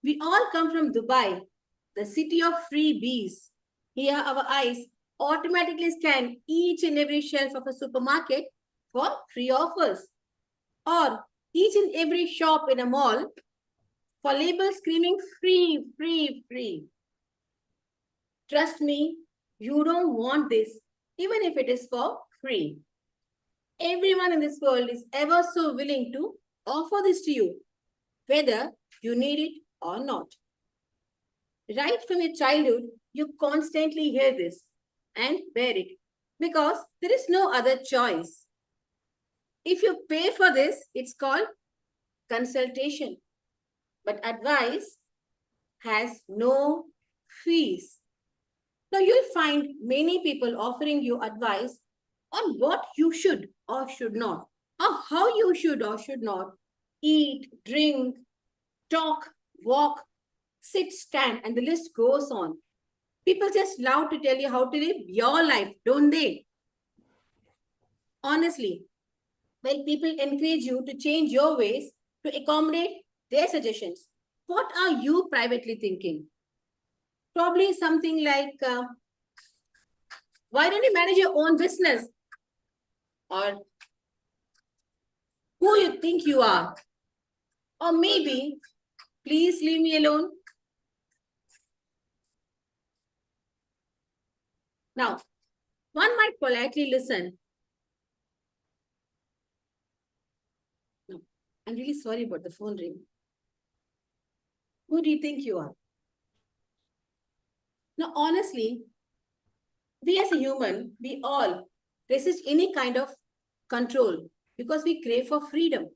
We all come from Dubai, the city of free bees. Here our eyes automatically scan each and every shelf of a supermarket for free offers. Or each and every shop in a mall for labels screaming free, free, free. Trust me, you don't want this, even if it is for free. Everyone in this world is ever so willing to offer this to you, whether you need it or not. Right from your childhood, you constantly hear this and bear it because there is no other choice. If you pay for this, it's called consultation. But advice has no fees. Now you'll find many people offering you advice on what you should or should not, or how you should or should not eat, drink, talk, walk, sit, stand, and the list goes on. People just love to tell you how to live your life, don't they? Honestly, when people encourage you to change your ways to accommodate their suggestions, what are you privately thinking? Probably something like, why don't you manage your own business? Or who you think you are? Or maybe, please leave me alone. Now, one might politely listen. No, I'm really sorry about the phone ring. Who do you think you are? Now, honestly, we as a human, we all resist any kind of control because we crave for freedom.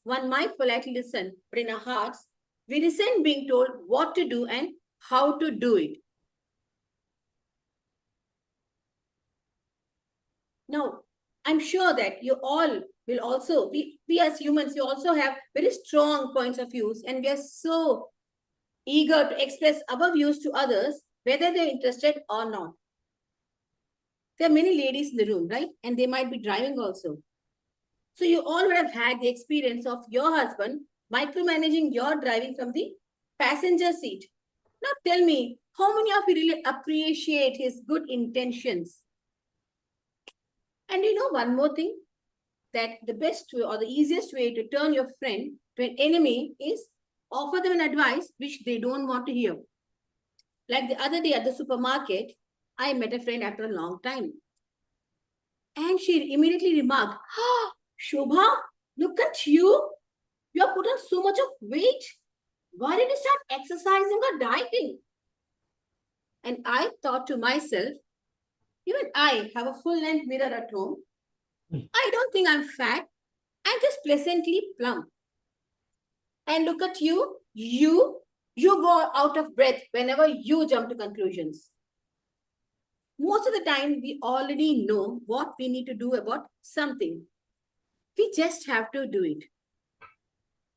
One might politely listen, but in our hearts, we resent being told what to do and how to do it. Now, I'm sure that you all will also, we as humans, you also have very strong points of views, and we are so eager to express our views to others, whether they're interested or not. There are many ladies in the room, right? And they might be driving also. So you all would have had the experience of your husband micromanaging your driving from the passenger seat. Now tell me, how many of you really appreciate his good intentions? And you know one more thing, that the best way or the easiest way to turn your friend to an enemy is offer them an advice which they don't want to hear. Like the other day at the supermarket, I met a friend after a long time. And she immediately remarked, "Ah, Shobha, look at you. You have put on so much of weight. Why did you start exercising or dieting?" And I thought to myself, even I have a full-length mirror at home. I don't think I'm fat. I'm just pleasantly plump. And look at you, you go out of breath whenever you jump to conclusions. Most of the time, we already know what we need to do about something. We just have to do it.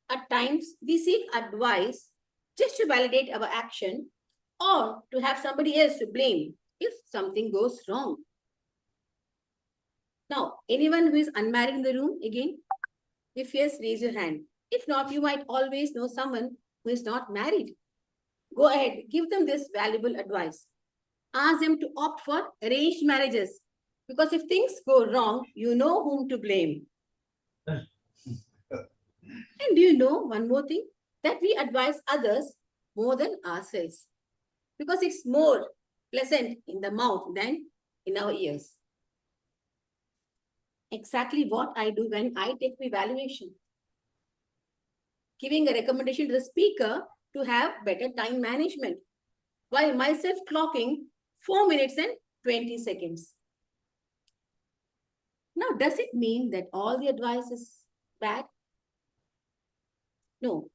At times, we seek advice just to validate our action or to have somebody else to blame if something goes wrong. Now, anyone who is unmarried in the room, again, if yes, raise your hand. If not, you might always know someone who is not married. Go ahead, give them this valuable advice. Ask them to opt for arranged marriages, because if things go wrong, you know whom to blame. And do you know one more thing? That we advise others more than ourselves, because it's more pleasant in the mouth than in our ears. Exactly what I do when I take my evaluation. Giving a recommendation to the speaker to have better time management, while myself clocking 4 minutes and 20 seconds. Now, does it mean that all the advice is bad? No,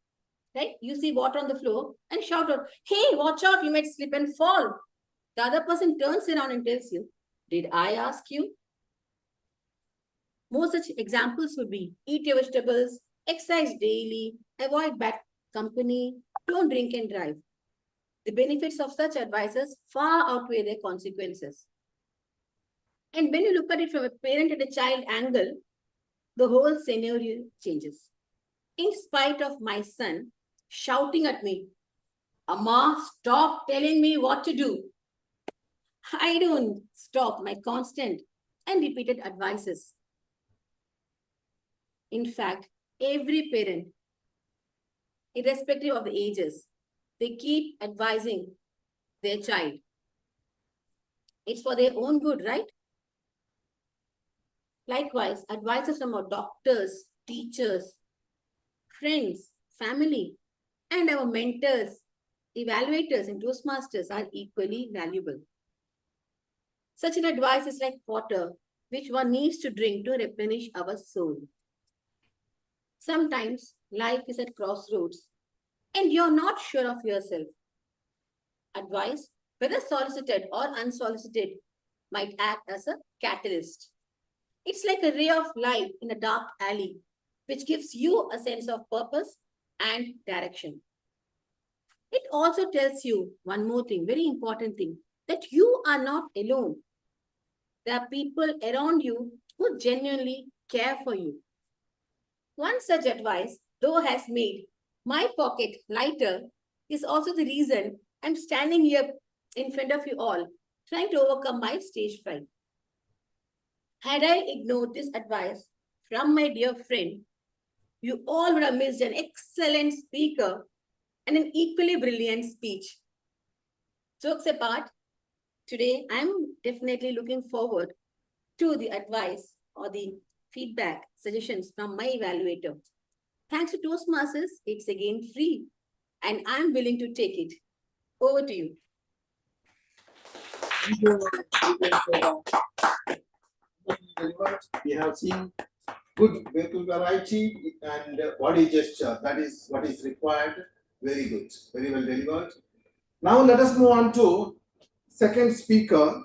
right? You see water on the floor and shout out, "Hey, watch out, you might slip and fall." The other person turns around and tells you, "Did I ask you?" More such examples would be: eat your vegetables, exercise daily, avoid bad company, don't drink and drive. The benefits of such advices far outweigh their consequences. And when you look at it from a parent and a child angle, the whole scenario changes. In spite of my son shouting at me, "Amma, stop telling me what to do," I don't stop my constant and repeated advices. In fact, every parent, irrespective of the ages, they keep advising their child. It's for their own good, right? Likewise, advices from our doctors, teachers, friends, family, and our mentors, evaluators, and Toastmasters are equally valuable. Such an advice is like water, which one needs to drink to replenish our soul. Sometimes life is at crossroads and you're not sure of yourself. Advice, whether solicited or unsolicited, might act as a catalyst. It's like a ray of light in a dark alley, which gives you a sense of purpose and direction. It also tells you one more thing, very important thing, that you are not alone. There are people around you who genuinely care for you. One such advice, though has made my pocket lighter, is also the reason I'm standing here in front of you all, trying to overcome my stage fright. Had I ignored this advice from my dear friend, you all would have missed an excellent speaker and an equally brilliant speech. Jokes apart, today I'm definitely looking forward to the advice or the feedback, suggestions from my evaluator. Thanks to Toastmasters, it's again free, and I'm willing to take it. Over to you. We have seen good vehicle variety and body gesture. That is what is required. Very good, very well delivered. Now let us move on to second speaker,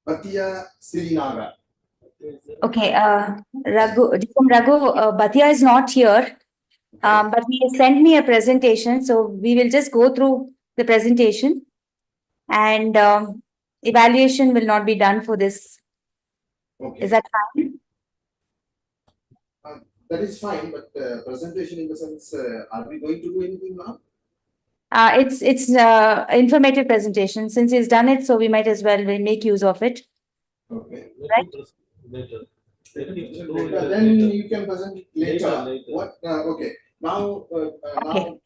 Bhatia Sirinaga. Okay, Raghu, Bhatia is not here. But he has sent me a presentation, so we will just go through the presentation, and evaluation will not be done for this. Okay. Is that fine? That is fine, but presentation in the sense, are we going to do anything now? It's informative presentation. Since he's done it, so we might as well make use of it. Okay. Right? Then you can present it later. What? Okay. Now, now,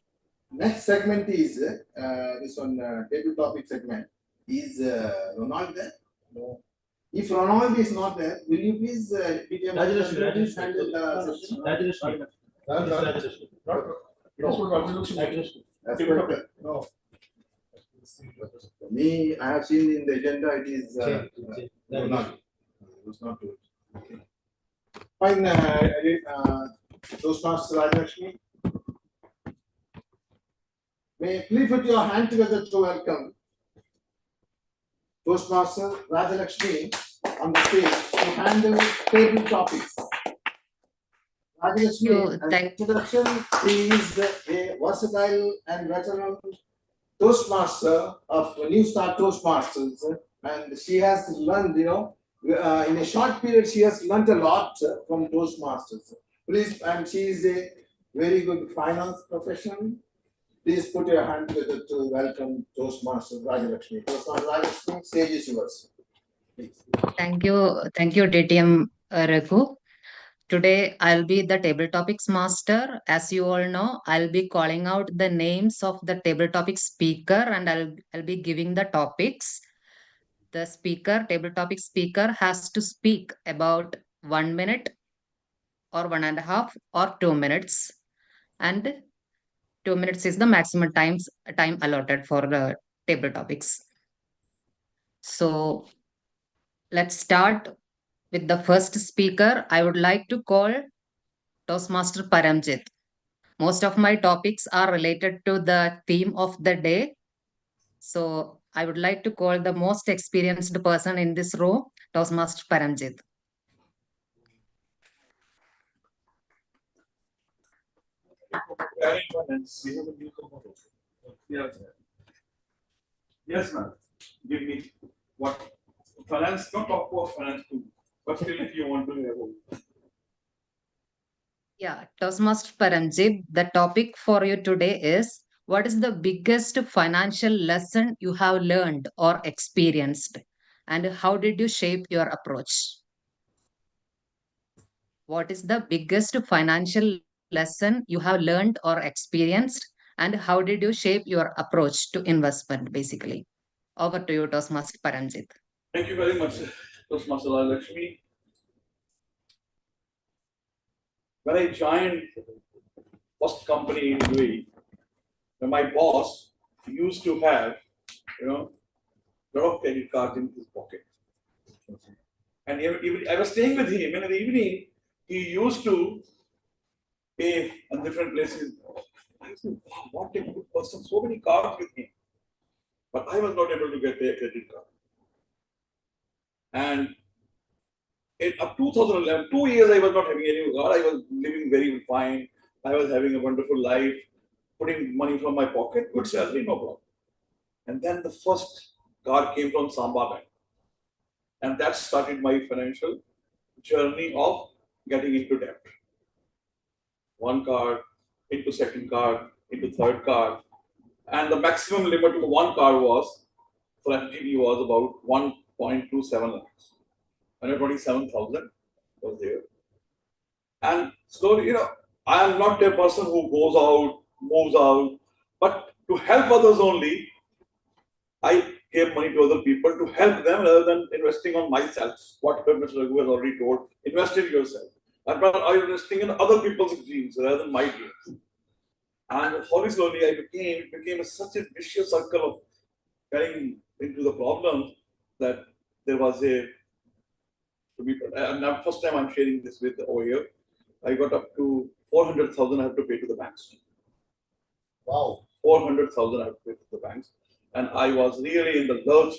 next segment is this one table topic segment. Is Ronald there? No. If Ronald is not there, will you please PTM please handle the session? No. For me, I have seen in the agenda it is Ronald. It was not good. Okay. Fine, Toastmasters Rajlakshmi. May please put your hand together to welcome Toastmaster Rajlakshmi on the stage to handle table topics. Rajlakshmi, an introduction, she is a versatile and veteran Toastmaster of Newstart Toastmasters, and she has learned, in a short period, she has learned a lot from Toastmasters. Please, and she is a very good finance professional. Please put your hand together to welcome Toastmaster Rajlakshmi. Toastmaster Rajlakshmi, stage is yours. Please. Thank you, DTM Raghu. Today, I'll be the table topics master. As you all know, I'll be calling out the names of the table topic speaker, and I'll be giving the topics. The table topic speaker has to speak about 1 minute or 1.5 or 2 minutes. And 2 minutes is the maximum time allotted for the table topics. So let's start with the first speaker. I would like to call Toastmaster Paramjit. Most of my topics are related to the theme of the day. So I would like to call the most experienced person in this row, Toastmaster Paramjit. Yes, ma'am. Give me what finance, not talk about finance too, but still if you want to have. Yeah, Toastmaster Paramjit, the topic for you today is, what is the biggest financial lesson you have learned or experienced? And how did you shape your approach? What is the biggest financial lesson you have learned or experienced? And how did you shape your approach to investment, basically? Over to you, Toastmaster Paramjit. Thank you very much, Toastmaster Lakshmi. When I joined first company in UAE, my boss used to have, a lot of credit cards in his pocket. And even I was staying with him, and in the evening, he used to pay on different places. I said, wow, what a good person, so many cards with him. But I was not able to get a credit card. And in 2011, 2 years I was not having any card. I was living very fine. I was having a wonderful life, putting money from my pocket, good salary, no problem. And then the first card came from Samba Bank. And that started my financial journey of getting into debt. One card, into second card, into third card. And the maximum limit of one card was, for FGB, was about 1.27 lakhs. 127,000 was there. And slowly, I am not a person who goes out, moves out, but to help others only, I gave money to other people to help them rather than investing on myself. What Mr. Raghu has already told, invest in yourself. I'm investing in other people's dreams rather than my dreams. And slowly, it became such a vicious circle of getting into the problem that there was and first time I'm sharing this with over here, I got up to 400,000 I have to pay to the banks. Wow. 400,000 I have to pay to the banks. And I was really in the lurch.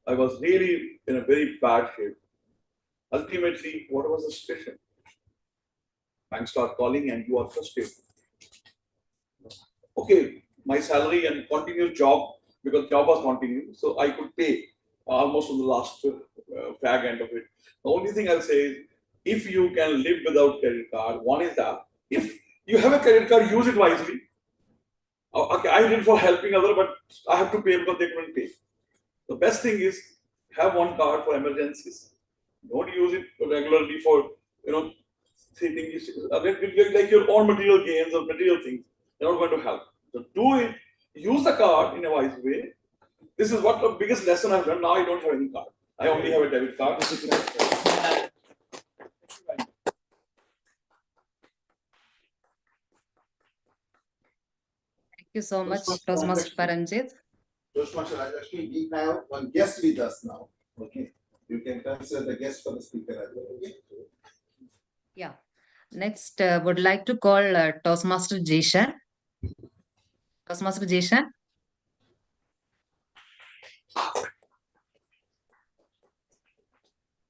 I was really in a very bad shape. Ultimately, what was the situation? Banks start calling and you are frustrated. okay, my salary and continuous job, because job was continuous, so I could pay almost on the last fag end of it. The only thing I'll say is, if you can live without credit card, one is that if you have a credit card, use it wisely. Okay, I did for helping other, but I have to pay because they couldn't pay. The best thing is have one card for emergencies. Don't use it regularly for things like your own material gains or material things. They're not going to help. So do it. Use the card in a wise way. This is what the biggest lesson I've learned. Now I don't have any card. I only have a debit card. Thank you so much, Toastmaster Paranjit. Toastmaster Rajashri, we have one guest with us now. Okay. You can consider the guest for the speaker as well. Okay. Yeah. Next, would like to call Toastmaster Jishan. Toastmaster Jishan.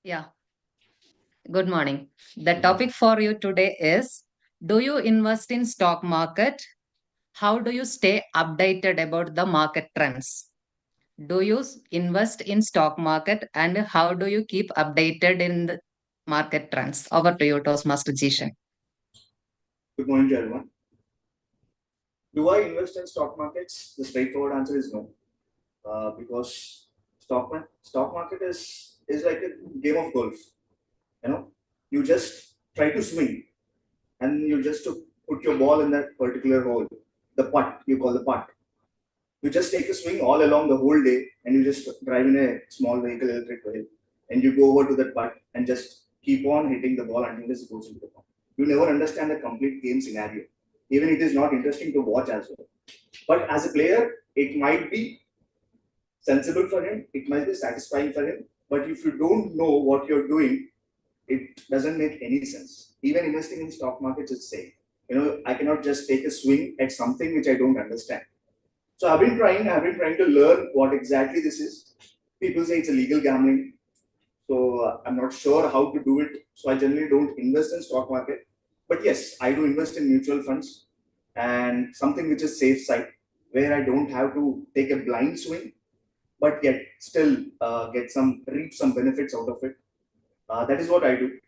Yeah. Good morning. The topic for you today is, do you invest in stock market? How do you stay updated about the market trends? Do you invest in stock market and how do you keep updated in the market trends? Over to you, Toastmaster Jishan. Good morning to everyone. Do I invest in stock markets? The straightforward answer is no, because stock market is like a game of golf. You just try to swing, and you just to put your ball in that particular hole. The putt, you call the putt. You just take a swing all along the whole day, and you just drive in a small vehicle, electric vehicle, and you go over to that putt and just keep on hitting the ball until it goes into the pond. You never understand the complete game scenario. Even it is not interesting to watch as well. But as a player, it might be sensible for him, it might be satisfying for him. But if you don't know what you're doing, it doesn't make any sense. Even investing in stock markets is same. I cannot just take a swing at something which I don't understand. So I've been trying to learn what exactly this is. People say it's illegal gambling. So I'm not sure how to do it. So I generally don't invest in stock market. But yes, I do invest in mutual funds and something which is safe side, where I don't have to take a blind swing, but yet still reap some benefits out of it. That is what I do.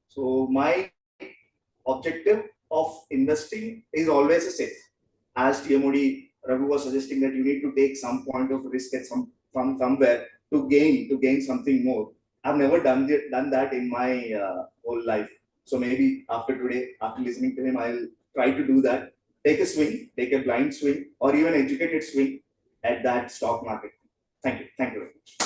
So my objective of investing is always a safe. As TMOD Raghu was suggesting that you need to take some point of risk at from somewhere to gain something more. I've never done that in my whole life. So maybe after today, after listening to him, I'll try to do that. Take a swing, take a blind swing, or even educated swing at that stock market. Thank you. Thank you very much.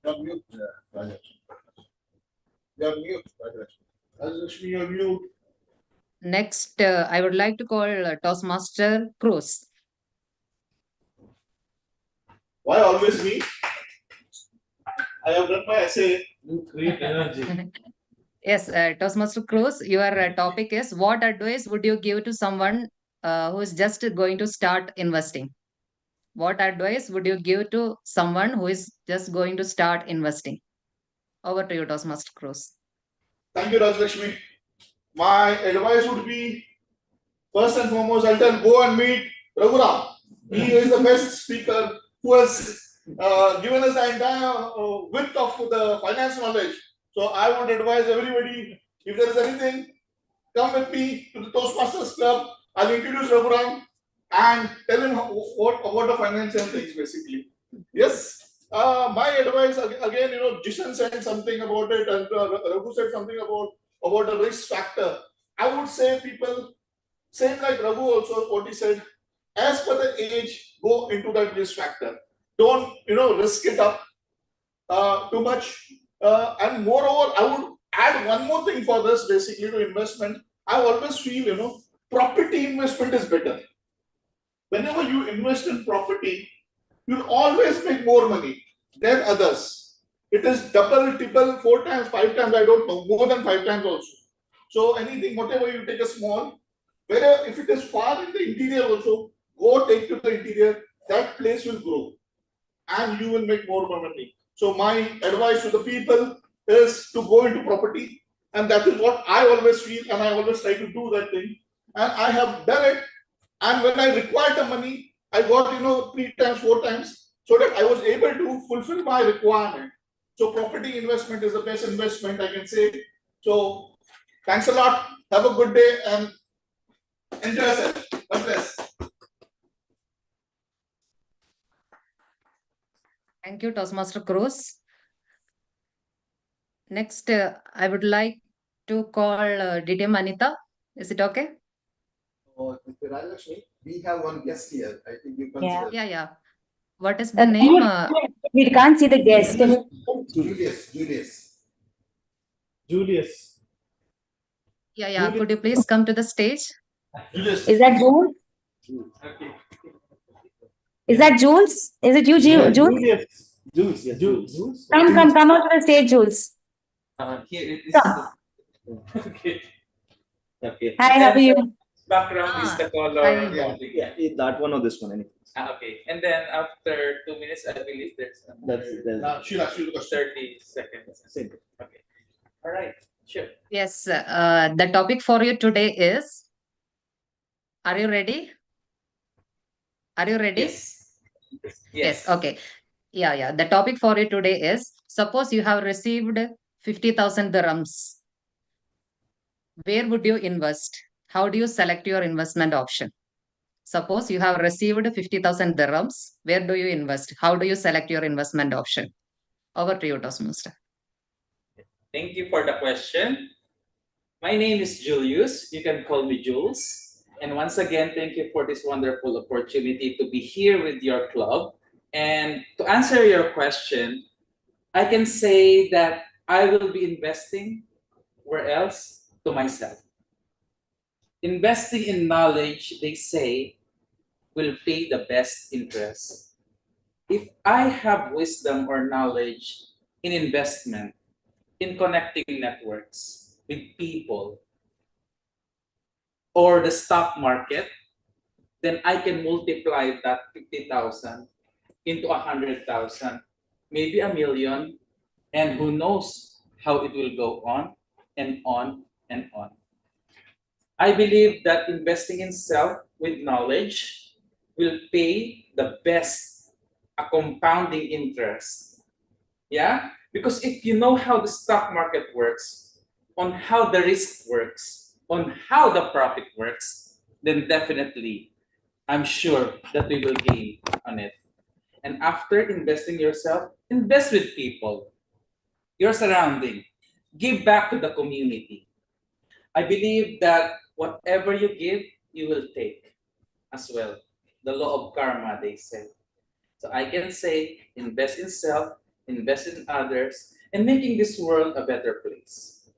You're mute, Rajashri. You're mute, Rajashri. Rajashri, you're mute. Next, I would like to call Toastmaster Cruz. Why always me? I have done my essay. You create energy. Yes, Toastmaster Cruz, your topic is, what advice would you give to someone who is just going to start investing? What advice would you give to someone who is just going to start investing? Over to you, Toastmaster Cruz. Thank you, Rajlakshmi. My advice would be, first and foremost, I'll tell go and meet Raghuram. He is the best speaker who has given us the entire width of the finance knowledge. So I would advise everybody, if there is anything, come with me to the Toastmasters Club. I'll introduce Raghuram and tell him what about the financial things basically. Yes. My advice again, Jishan said something about it, and Raghu said something about the risk factor. I would say people, same like Raghu also, what he said, as per the age, go into that risk factor. Don't risk it up too much. And moreover, I would add one more thing for this, basically to investment. I always feel property investment is better. Whenever you invest in property, you'll always make more money than others. It is double, triple, 4 times, 5 times, I don't know, more than 5 times also. So anything, whatever you take a small, whether if it is far in the interior also, go take to the interior, that place will grow and you will make more money. So my advice to the people is to go into property. And that is what I always feel, and I always try to do that thing. And I have done it. And when I required the money, I got, 3 times, 4 times, so that I was able to fulfill my requirement. So property investment is the best investment, I can say. So thanks a lot. Have a good day and enjoy yourself. God bless. Thank you, Toastmaster Cruz. Next, I would like to call DTM Anita. Is it okay? Mr. Rajlakshmi, we have one guest here. I think you consider. Yeah. What is the name? We can't see the guest. Julius. Yeah. Could you please come to the stage? Is that Jules? Is that Jules? Is it you, Jules? Jules. Come out to the stage, Jules. Here it is. Come. Okay. Okay. Hi, how are you? Background is the color. Hi. Yeah, that one or this one, anything. Okay. And then after 2 minutes, I believe there's another Sheila, 30 seconds. Same. Okay. All right. Sure. Yes, the topic for you today is, are you ready? Are you ready? Yes. Okay. Yeah. The topic for you today is, suppose you have received 50,000 dirhams. Where would you invest? How do you select your investment option? Suppose you have received 50,000 dirhams. Where do you invest? How do you select your investment option? Over to you, Toastmaster. Thank you for the question. My name is Julius. You can call me Jules. And once again, thank you for this wonderful opportunity to be here with your club. And to answer your question, I can say that I will be investing where else? To myself. Investing in knowledge, they say, will pay the best interest. If I have wisdom or knowledge in investment, in connecting networks with people, or the stock market, then I can multiply that 50,000 into 100,000, maybe 1,000,000, and who knows how it will go on and on and on. I believe that investing in self with knowledge will pay the best, a compounding interest. Yeah? Because if you know how the stock market works, on how the risk works, on how the profit works, then definitely, I'm sure that we will gain on it. And after investing yourself, invest with people, your surrounding, give back to the community. I believe that whatever you give, you will take as well. The law of karma, they say. So I can say, invest in self, invest in others, and making this world a better place.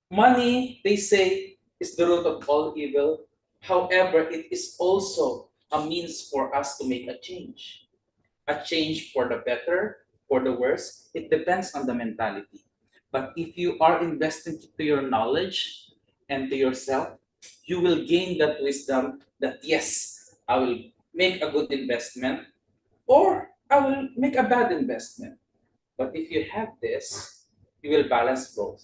Money, they say, is the root of all evil. However, it is also a means for us to make a change. A change for the better, for the worse. It depends on the mentality. But if you are investing to your knowledge and to yourself, you will gain that wisdom that, yes, I will make a good investment or I will make a bad investment. But if you have this, you will balance both.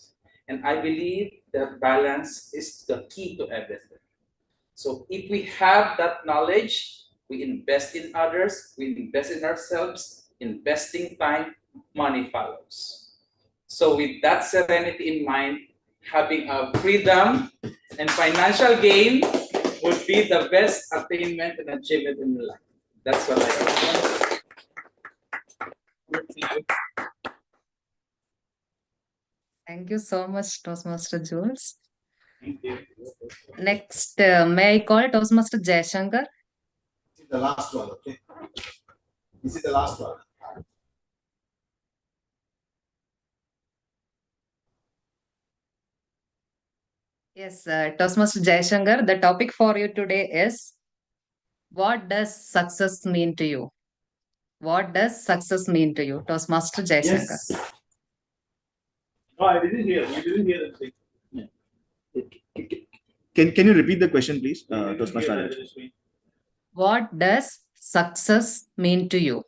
And I believe that balance is the key to everything. So if we have that knowledge, we invest in others, we invest in ourselves, investing time, money follows. So with that serenity in mind, having a freedom and financial gain would be the best attainment and achievement in life. That's what I think. Thank you so much, Toastmaster Jules. Thank you. Next, may I call Toastmaster Jayashankar? This is the last one, okay? This is the last one. Yes, Toastmaster Jayashankar, the topic for you today is, what does success mean to you? What does success mean to you? Toastmaster Jayashankar. Yes. No, I didn't hear. You didn't hear the thing. Can you repeat the question, please, Toastmaster Rajlakshmi? What does success mean to you?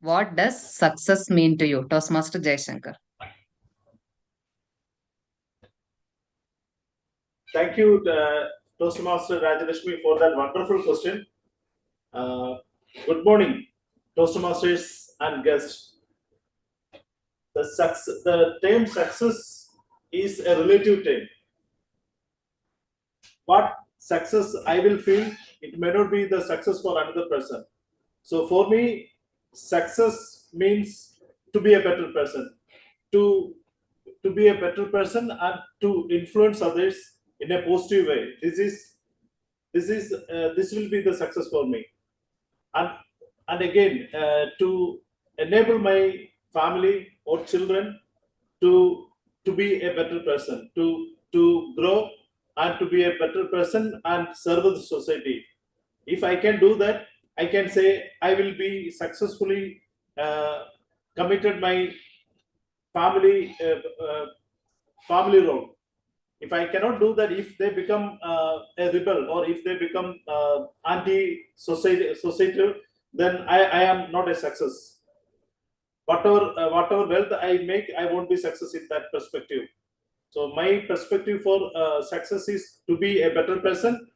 What does success mean to you? Toastmaster Jaishankar. Thank you, Toastmaster Rajalakshmi, for that wonderful question. Good morning, Toastmasters and guests. The term success is a relative term. What success I will feel, it may not be the success for another person. So for me, success means to be a better person, to be a better person and to influence others in a positive way. This will be the success for me. And again, to enable my family or children to be a better person, to grow and to be a better person and serve the society. If I can do that, I can say I will be successfully committed my family family role. If I cannot do that, if they become a rebel or if they become anti-societal, then I am not a success. Whatever wealth I make, I won't be success in that perspective. So my perspective for success is to be a better person,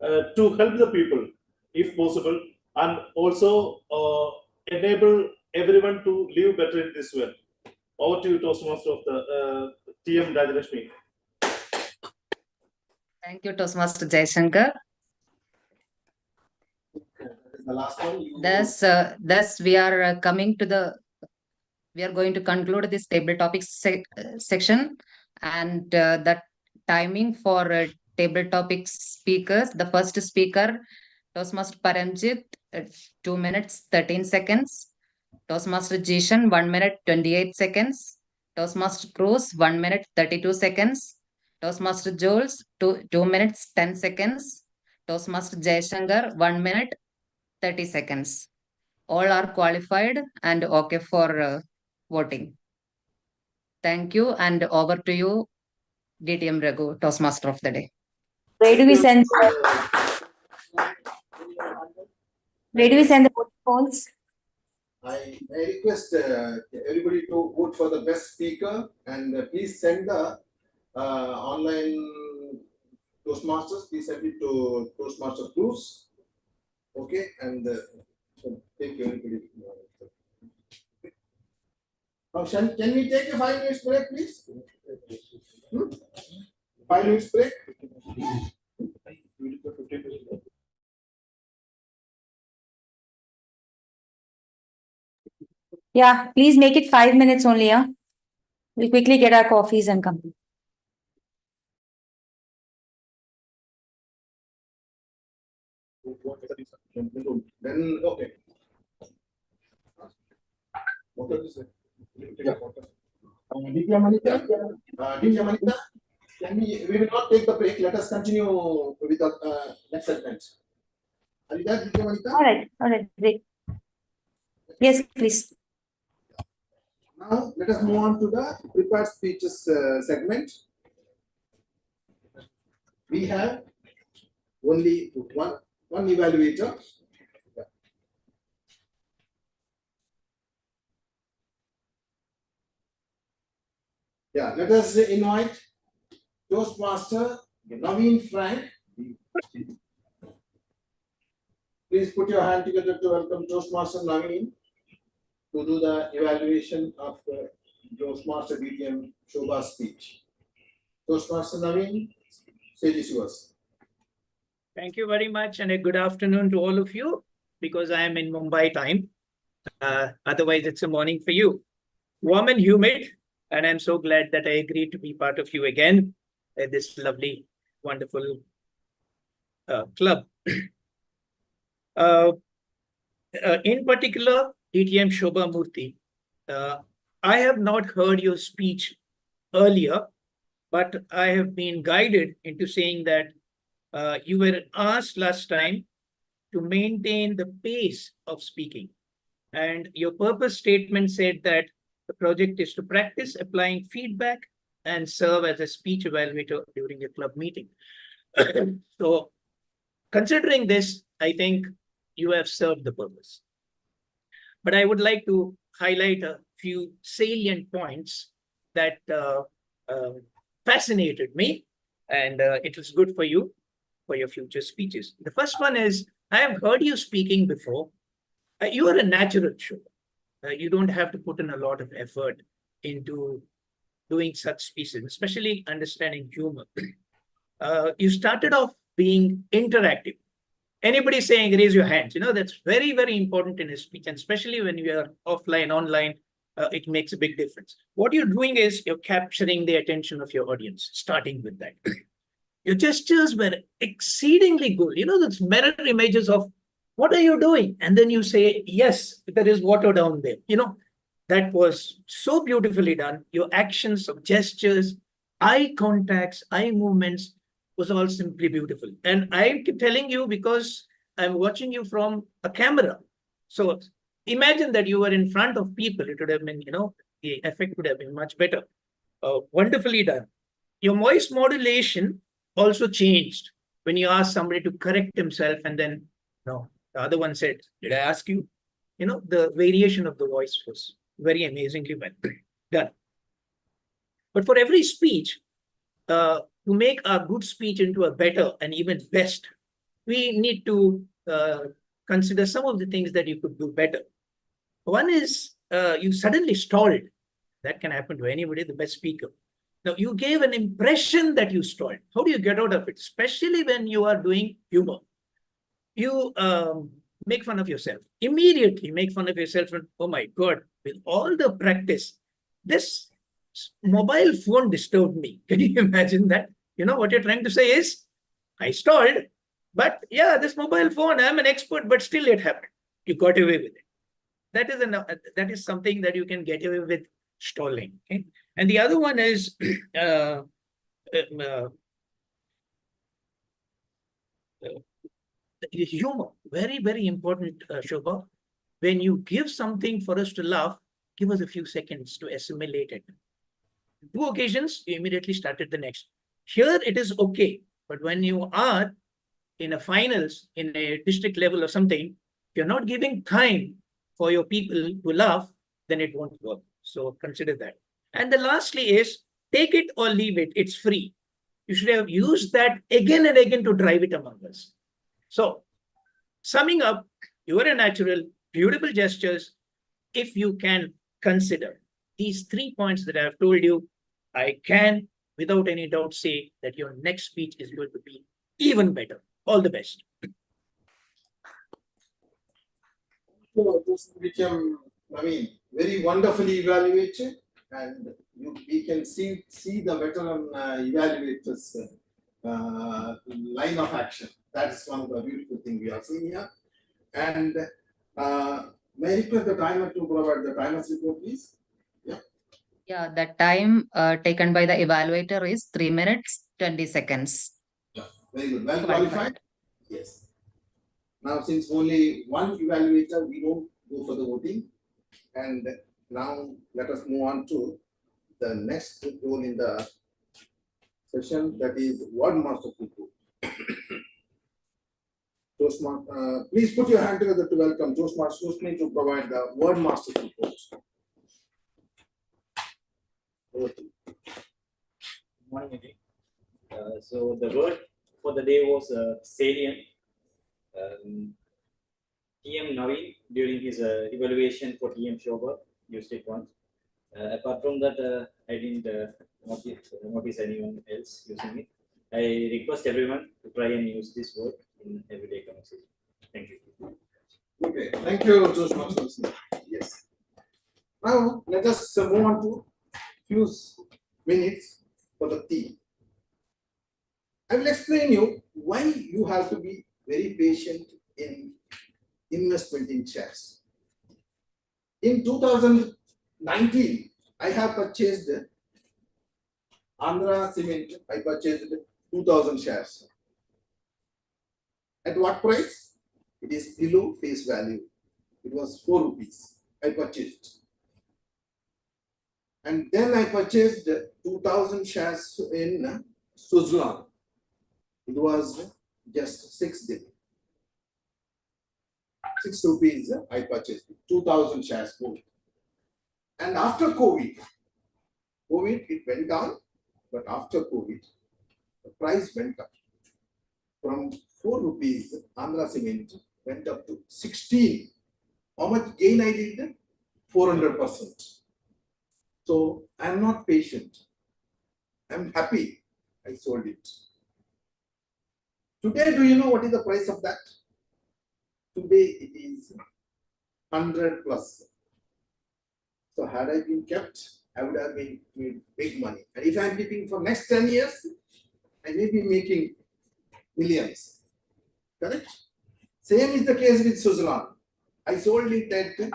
to help the people if possible, and also enable everyone to live better in this world. Over to you, Toastmaster of the TM Rajalakshmi. Thank you, Toastmaster Jaishankar. The last one. Thus we are we are going to conclude this table topics section, and the timing for table topics speakers. The first speaker, Toastmaster Paramjit, 2 minutes 13 seconds. Toastmaster Jishan, 1 minute 28 seconds. Toastmaster Cruz, 1 minute 32 seconds. Toastmaster Jules, 2 minutes 10 seconds. Toastmaster Jaishankar, 1 minute 30 seconds. All are qualified and okay for voting. Thank you, and over to you, DTM Raghu, Toastmaster of the day. Where do we send the voting polls? I request everybody to vote for the best speaker, and please send the online Toastmasters. Please send it to Toastmaster Cruz. Okay, and so thank you, everybody. Can we take a 5 minutes break, please? 5 minutes break. Yeah, please make it 5 minutes only. Yeah, we'll quickly get our coffees and come. Then okay. What is it? Ditya Manita, we will not take the break. Let us continue with the next segment. Are you there, Ditya Manita? All right, great. Yes, please. Now let us move on to the prepared speeches segment. We have only one evaluator. Yeah, let us invite Toastmaster Naveen Frank. Please put your hand together to welcome Toastmaster Naveen to do the evaluation of Toastmaster DTM Shobha's speech. Toastmaster Naveen, stage is yours. Thank you very much, and a good afternoon to all of you, because I am in Mumbai time. Otherwise, it's a morning for you. Warm and humid, and I'm so glad that I agreed to be part of you again at this lovely, wonderful club. In particular, DTM Shobha Murthy, I have not heard your speech earlier, but I have been guided into saying that you were asked last time to maintain the pace of speaking. And your purpose statement said that the project is to practice applying feedback and serve as a speech evaluator during a club meeting. So, considering this, I think you have served the purpose. but I would like to highlight a few salient points that fascinated me, and it was good for you for your future speeches. The first one is, I have heard you speaking before. You are a natural show. You don't have to put in a lot of effort into doing such speeches, especially understanding humor. You started off being interactive. Anybody saying raise your hands, that's very, very important in a speech, and especially when you are offline, online, it makes a big difference. What you're doing is you're capturing the attention of your audience, starting with that. Your gestures were exceedingly good. Those mirror images of what are you doing? And then you say, yes, there is water down there. That was so beautifully done. Your actions of gestures, eye contacts, eye movements was all simply beautiful. And I'm telling you because I'm watching you from a camera. So imagine that you were in front of people. It would have been, the effect would have been much better. Wonderfully done. Your voice modulation also changed when you asked somebody to correct himself, and then no, the other one said, did I ask you? The variation of the voice was very amazingly well done. But for every speech, to make a good speech into a better and even best, we need to consider some of the things that you could do better. One is you suddenly stalled. That can happen to anybody, the best speaker. Now, you gave an impression that you stalled. How do you get out of it? Especially when you are doing humor. You make fun of yourself. Immediately make fun of yourself. And, oh my God, with all the practice, this mobile phone disturbed me. Can you imagine that? What you're trying to say is, I stalled, but yeah, this mobile phone, I'm an expert, but still it happened. You got away with it. That is something that you can get away with stalling. Okay? And the other one is humor. Very, very important, Shobha. When you give something for us to laugh, give us a few seconds to assimilate it. 2 occasions, you immediately started the next. Here it is okay, but when you are in a finals, in a district level or something, if you're not giving time for your people to laugh, then it won't work. So consider that. And the lastly is, take it or leave it. It's free. You should have used that again and again to drive it among us. So summing up, you are a natural, beautiful gestures. If you can consider these 3 points that I have told you, I can, without any doubt, say that your next speech is going to be even better. All the best. This became, very wonderfully evaluated, and we can see the veteran evaluators line of action. That's one of the beautiful things we are seeing here. And may I request the timer to provide the timer's report, please? Yeah, the time taken by the evaluator is 3 minutes, 20 seconds. Yeah, very good. Well qualified? Yes. Now, since only one evaluator, we don't go for the voting. And now let us move on to the next role in the session, that is word master report. Please put your hand together to welcome Toastmaster Toastmasters to provide the word master report. Good morning, again. So the word for the day was salient. TM Naveen, during his evaluation for TM Shobha, used it once. Apart from that, I didn't notice anyone else using it. I request everyone to try and use this word in everyday conversation. Thank you. Okay, thank you, Toastmasters. Yes. Now let us move on to few minutes for the theme. I will explain you why you have to be very patient in investment in shares. In 2019, I have purchased Andhra Cement. I purchased 2,000 shares. At what price? It is below face value. It was 4 rupees. I purchased. And then I purchased 2,000 shares in Suzlon. It was just 6 days. 6 rupees I purchased 2,000 shares more. And after COVID, it went down, but after COVID, the price went up. From 4 rupees, Andhra Cement went up to 16. How much gain I did? 400%. So I'm not patient. I'm happy I sold it. Today, do you know what is the price of that? Today it is 100 plus. So had I been kept, I would have made big money. And if I'm keeping for next 10 years, I may be making millions. Correct? Same is the case with Suzlon. I sold it at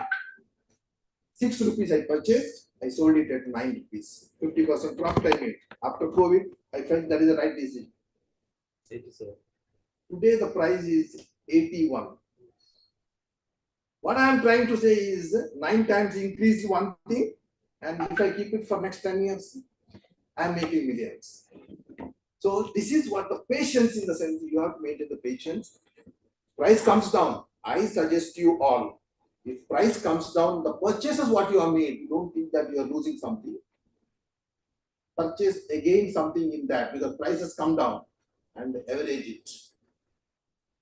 6 rupees I purchased. I sold it at 9 rupees. 50% profit I made. After COVID, I felt that is the right decision. Today the price is 81. What I am trying to say is 9 times increase one thing, and if I keep it for next 10 years, I am making millions. So this is what the patience, in the sense you have to maintain the patience. Price comes down. I suggest you all, if price comes down, the purchases what you have made, you don't think that you are losing something. Purchase again something in that, because prices come down, and average it.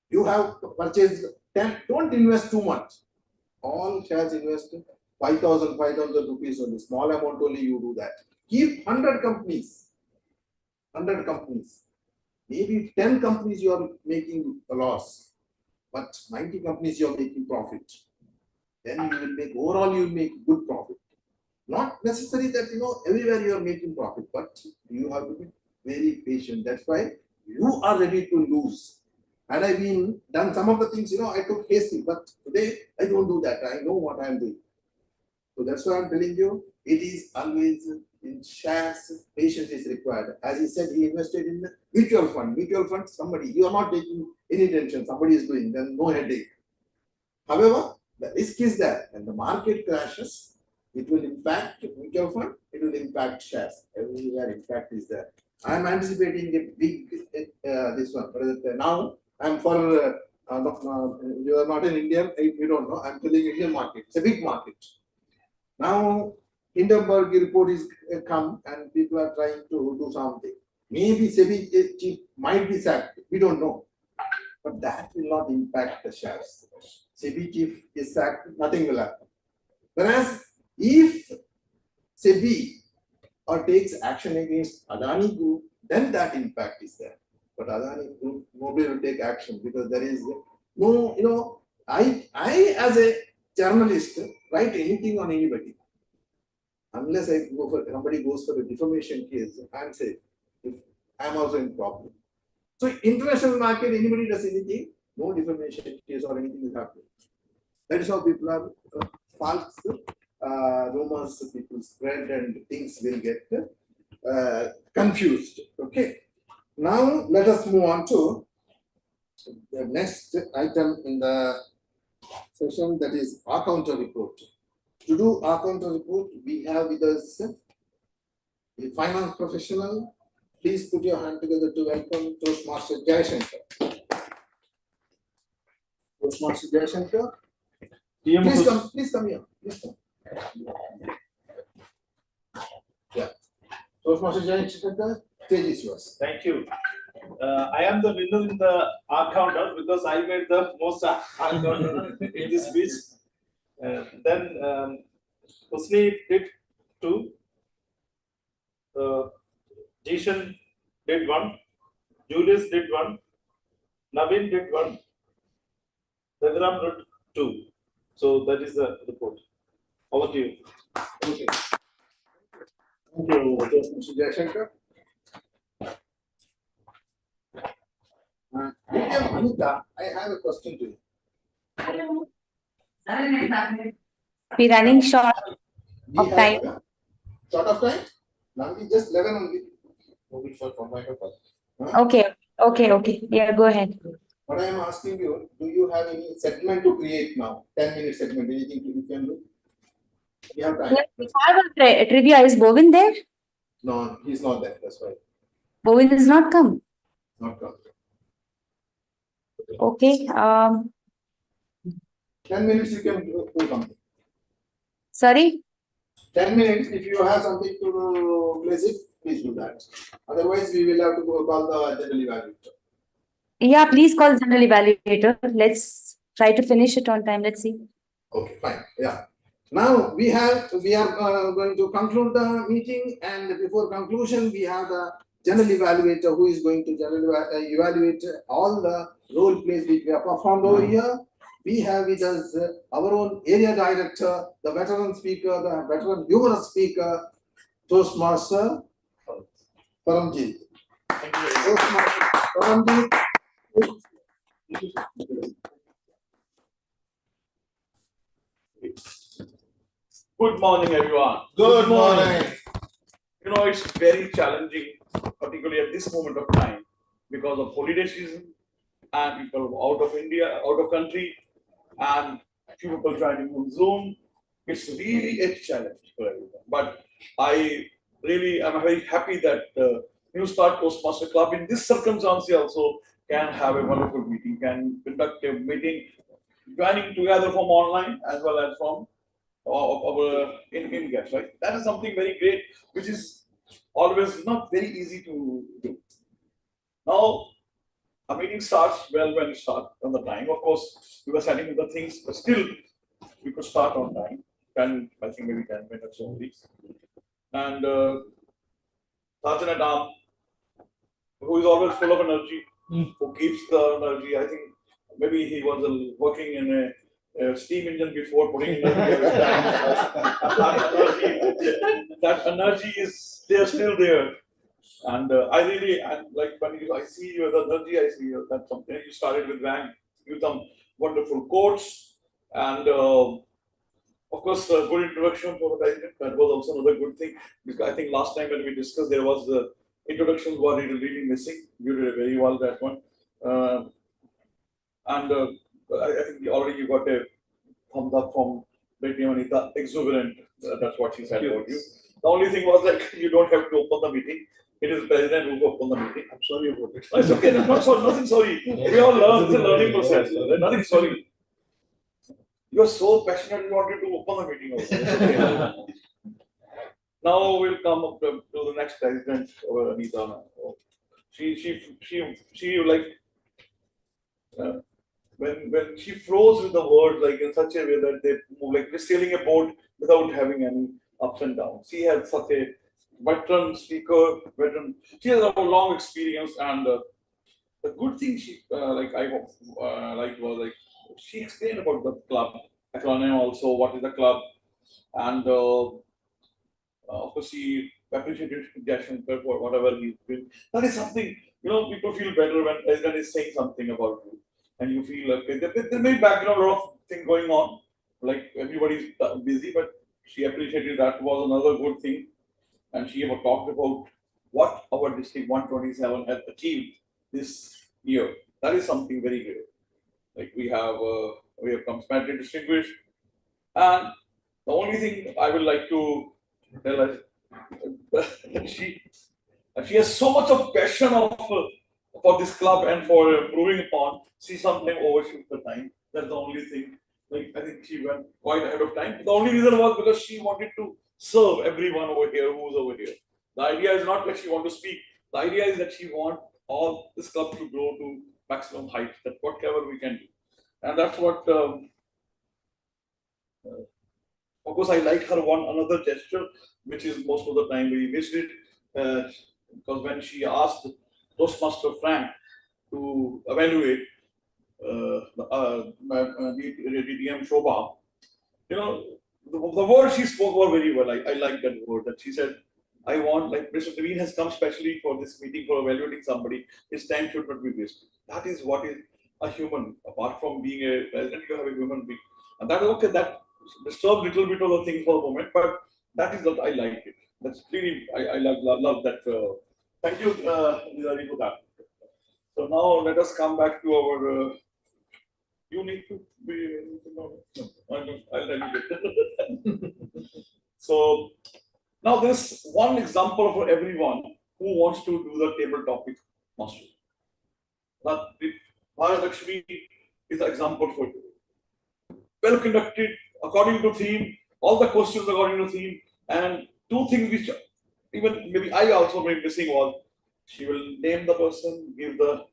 You have purchased 10, don't invest too much. All shares invested 5,000 rupees only. Small amount only you do that. Keep 100 companies. 100 companies. Maybe 10 companies you are making a loss, but 90 companies you are making profit. Then you will make, overall you will make good profit. Not necessary that everywhere you are making profit, but you have to be very patient. That's why you are ready to lose. Had I been done some of the things, I took hasty, but today I don't do that. I know what I am doing. So that's why I'm telling you, it is always in shares, patience is required. As he said, he invested in mutual fund. Mutual fund, somebody, you are not taking any tension, somebody is doing, then no headache. However, the risk is there. When the market crashes, it will impact mutual fund, it will impact shares. Everywhere impact is there. I am anticipating a big, this one. Now, I'm for, you are not an Indian, you don't know, I'm telling you Indian market. It's a big market. Now, Hindenburg report is come and people are trying to do something. Maybe SEBI chief might be sacked, we don't know. But that will not impact the shares. SEBI chief is sacked, nothing will happen. Whereas, if SEBI or takes action against Adani Group, then that impact is there. But Adani Group, nobody will take action because there is no, I as a journalist write anything on anybody. Unless I go for, somebody goes for a defamation case, I am safe. If I am also in problem. So international market, anybody does anything, no defamation case or anything will happen. That is how people are false rumors, people spread and things will get confused. Okay. Now let us move on to the next item in the session, that is our counter report. To do our counter report, we have with us a finance professional. Please put your hand together to welcome Toastmaster Jayashankar. Toastmaster Jayashankar. Please come here. Please come. Yeah. Toastmaster Jayashankar, stage is yours. Thank you. I am the winner in the R counter because I made the most R counter in this speech. Then Husni did 2. Jishan did 1. Julius did 1. Naveen did 1. Vedram did 2. So that is the report. Over to you. Okay. Thank you, Mr. Jayashankar. Anita, I have a question to you. We're running short We of have time. Short of time? Now we just 11 only. Moving short from my purpose. Okay. Yeah, go ahead. What I am asking you, do you have any segment to create now? 10-minute segment, anything you can do? We have time. We have a trivia. Is Bovin there? No, he's not there. That's why. Bovin has not come. Not come. Okay. 10 minutes you can do something. Sorry? 10 minutes, if you have something to place it, please do that. Otherwise, we will have to go call the general evaluator. Yeah, please call the general evaluator. Let's try to finish it on time. Let's see. Okay, fine. Yeah. Now we are going to conclude the meeting, and before conclusion, we have the general evaluator who is going to evaluate all the role plays which we have performed over here. We have with us our own area director, the veteran speaker, the veteran humorous speaker, Toastmaster Paramjit. Thank you very much. Toastmaster Paramjit. Good morning, everyone. Good morning. You know, it's very challenging, particularly at this moment of time, because of holiday season and people out of India, out of country, and few people joining on Zoom. It's really a challenge for everyone. But I really am very happy that Newstart Toastmaster Club in this circumstance also can have a wonderful meeting, can conduct a meeting, joining together from online as well as from our in guests, right? That is something very great, which is always not very easy to do. Now, a meeting starts well when it starts on the time. Of course, we were setting the things, but still we could start on time. I think maybe 10 minutes only. And Sergeant at Arm, who is always full of energy, who keeps the energy. I think maybe he was working in a steam engine before putting in that energy is still there. And I really like when I see you, the energy I see you, that's something you started with Wang, with some wonderful quotes, and of course, a good introduction for the president. That was also another good thing, because I think last time when we discussed, there was the introductions were really missing. You did very well that one, and I think already you got a thumbs up from Betty Anita, exuberant. That's what she said about you. The only thing was that you don't have to open the meeting. It is the president who will open the meeting. I'm sorry about it. It's okay. Not sorry. Nothing sorry. We all learn. It's a learning process. Nothing sorry. You are so passionate. You wanted to open the meeting also. It's okay. Now we'll come up to the next president, Anita. She like when she flows with the words like in such a way that they move like just sailing a boat without having any ups and downs. She has such a veteran speaker, she has a long experience, and the good thing she was like she explained about the club acronym also, what is the club, and of course she appreciated Jashankar for whatever he's doing. That is something, people feel better when president is saying something about you, and you feel okay. There may be background a lot of things going on, like everybody's busy, but she appreciated that was another good thing. And she ever talked about what our district 127 has achieved this year. That is something very great. Like we have comparatively distinguished, and the only thing I would like to tell us, she has so much of passion for this club and for improving upon. She sometimes overshoots the time. That's the only thing. Like I think she went quite ahead of time. The only reason was because she wanted to serve everyone over here who's over here. The idea is not that she wants to speak. The idea is that she wants all this club to grow to maximum height, that whatever we can do. And that's what, of course, I like her another gesture, which is most of the time we missed it, because when she asked Toastmaster Frank to evaluate DTM Shobha, the words she spoke were very well. I like that word that she said, I want, like Mr. Naveen has come specially for this meeting for evaluating somebody. His time should not be wasted. That is what is a human. Apart from being a president, you have a human being. And that is okay, that disturbs a little bit of the thing for a moment, but that is what I like it. That's really, I love that. Thank you, Nidari, for that. So now let us come back to our you need to be. No, I'll tell you later. So now there's one example for everyone who wants to do the table topic mastery. Now, Maharashtra is an example for you. well conducted, according to theme, all the questions according to theme, and two things which even maybe I also may be missing was she will name the person, give the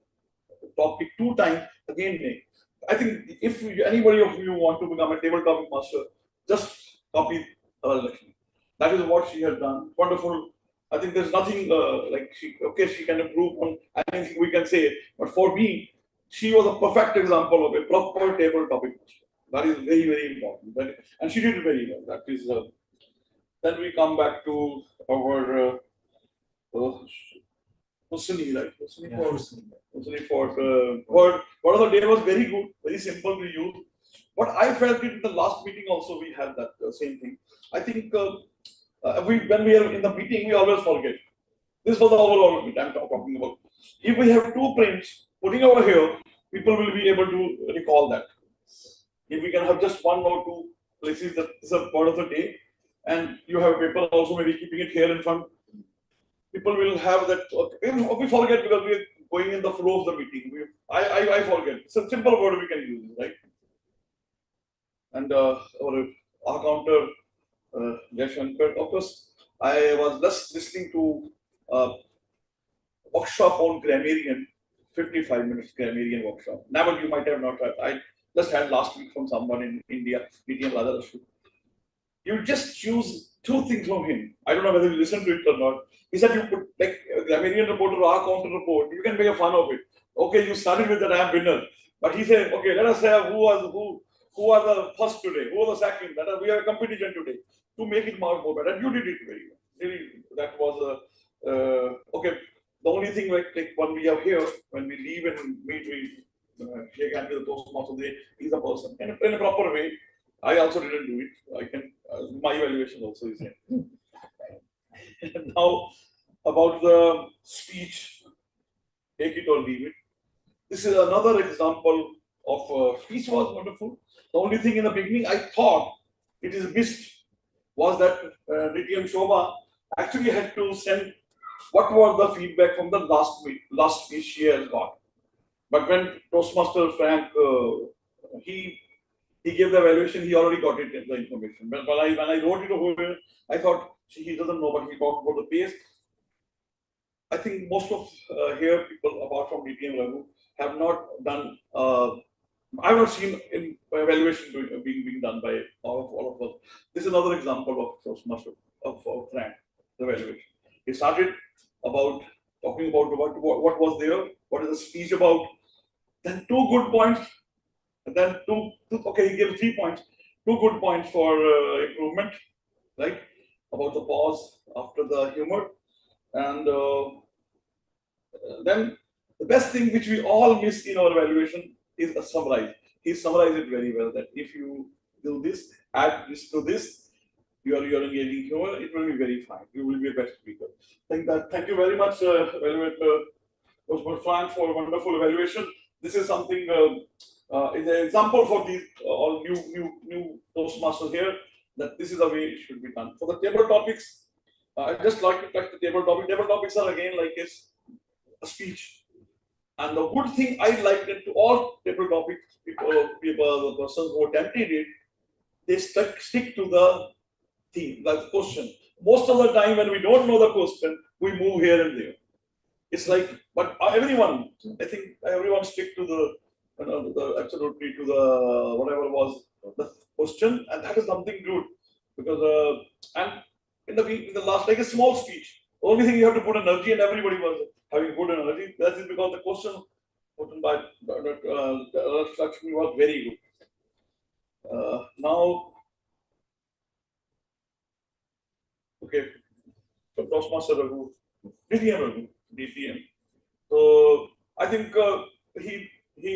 topic 2 times, again name. I think if anybody of you want to become a table topic master, just copy her lesson. That is what she has done. Wonderful. I think there's nothing like she can improve on anything we can say, but for me, she was a perfect example of a proper table topic master. That is very, very important. And she did it very well. That is. Then we come back to our Husni, right? Husni for word of the day was very good, very simple to use. What I felt in the last meeting also we had that same thing. I think when we are in the meeting we always forget. This was the overall meeting I'm talking about. If we have 2 prints putting over here, people will be able to recall that. If we can have just 1 or 2 places that is a part of the day, and you have a paper also maybe keeping it here in front, people will have that. We forget because we are going in the flow of the meeting. I forget. It's a simple word we can use, right? And our counter, Shankar, of course, I was just listening to workshop on grammarian, 55 minutes grammarian workshop. Never, you might have not heard. I just had last week from someone in India, DTM Radha. You just choose 2 things from him. I don't know whether you listen to it or not. He said you put like a grammarian report or a counter report. You can make a fun of it. Okay, you started with that I am winner, but he said, okay, let us say who are the first today, who are the second. We have a competition today to make it more better. And you did it very well. Really, that was okay. The only thing like when we are here, when we leave and meet, we shake hands with the Toastmaster. He's a person in a proper way. I also didn't do it. I can my evaluation also is here. Now about the speech, take it or leave it. This is another example of speech was wonderful. The only thing in the beginning I thought it is missed was that DTM Shobha actually had to send what was the feedback from the last speech she has got. But when Toastmaster Frank he gave the evaluation, he already got it the information. But when I wrote it over, I thought he doesn't know, but he talked about the pace. I think most of here people, apart from DTM Raghu, have not done. I have not seen evaluation being done by all of us. This is another example of Toastmaster of Frank, the evaluation. He started about talking about what was there, what is the speech about, then 2 good points. And then okay, he gave 3 points, 2 good points for improvement, right? About the pause after the humor. And then the best thing which we all miss in our evaluation is a summarize. He summarized it very well that if you do this, add this to this, you are engaging humor, it will be very fine. You will be a best speaker. Thank you very much, Frank, for a wonderful evaluation. This is something is an example for these all new Toastmasters here, that this is the way it should be done. For the table topics, I just like to touch the table topic. Table topics are again like a speech. And the good thing I liked it to all table topics, people, the persons who attempted it, they stick to the theme, like the question. Most of the time when we don't know the question, we move here and there. It's like, but everyone, I think everyone stick to the absolutely to the whatever was the question, and that is something good because and in the last, like a small speech, the only thing you have to put energy, and everybody was having good energy. That is because the question put by Lakshmi was very good. Now, okay, so Toastmaster Raghu, DTM. So I think he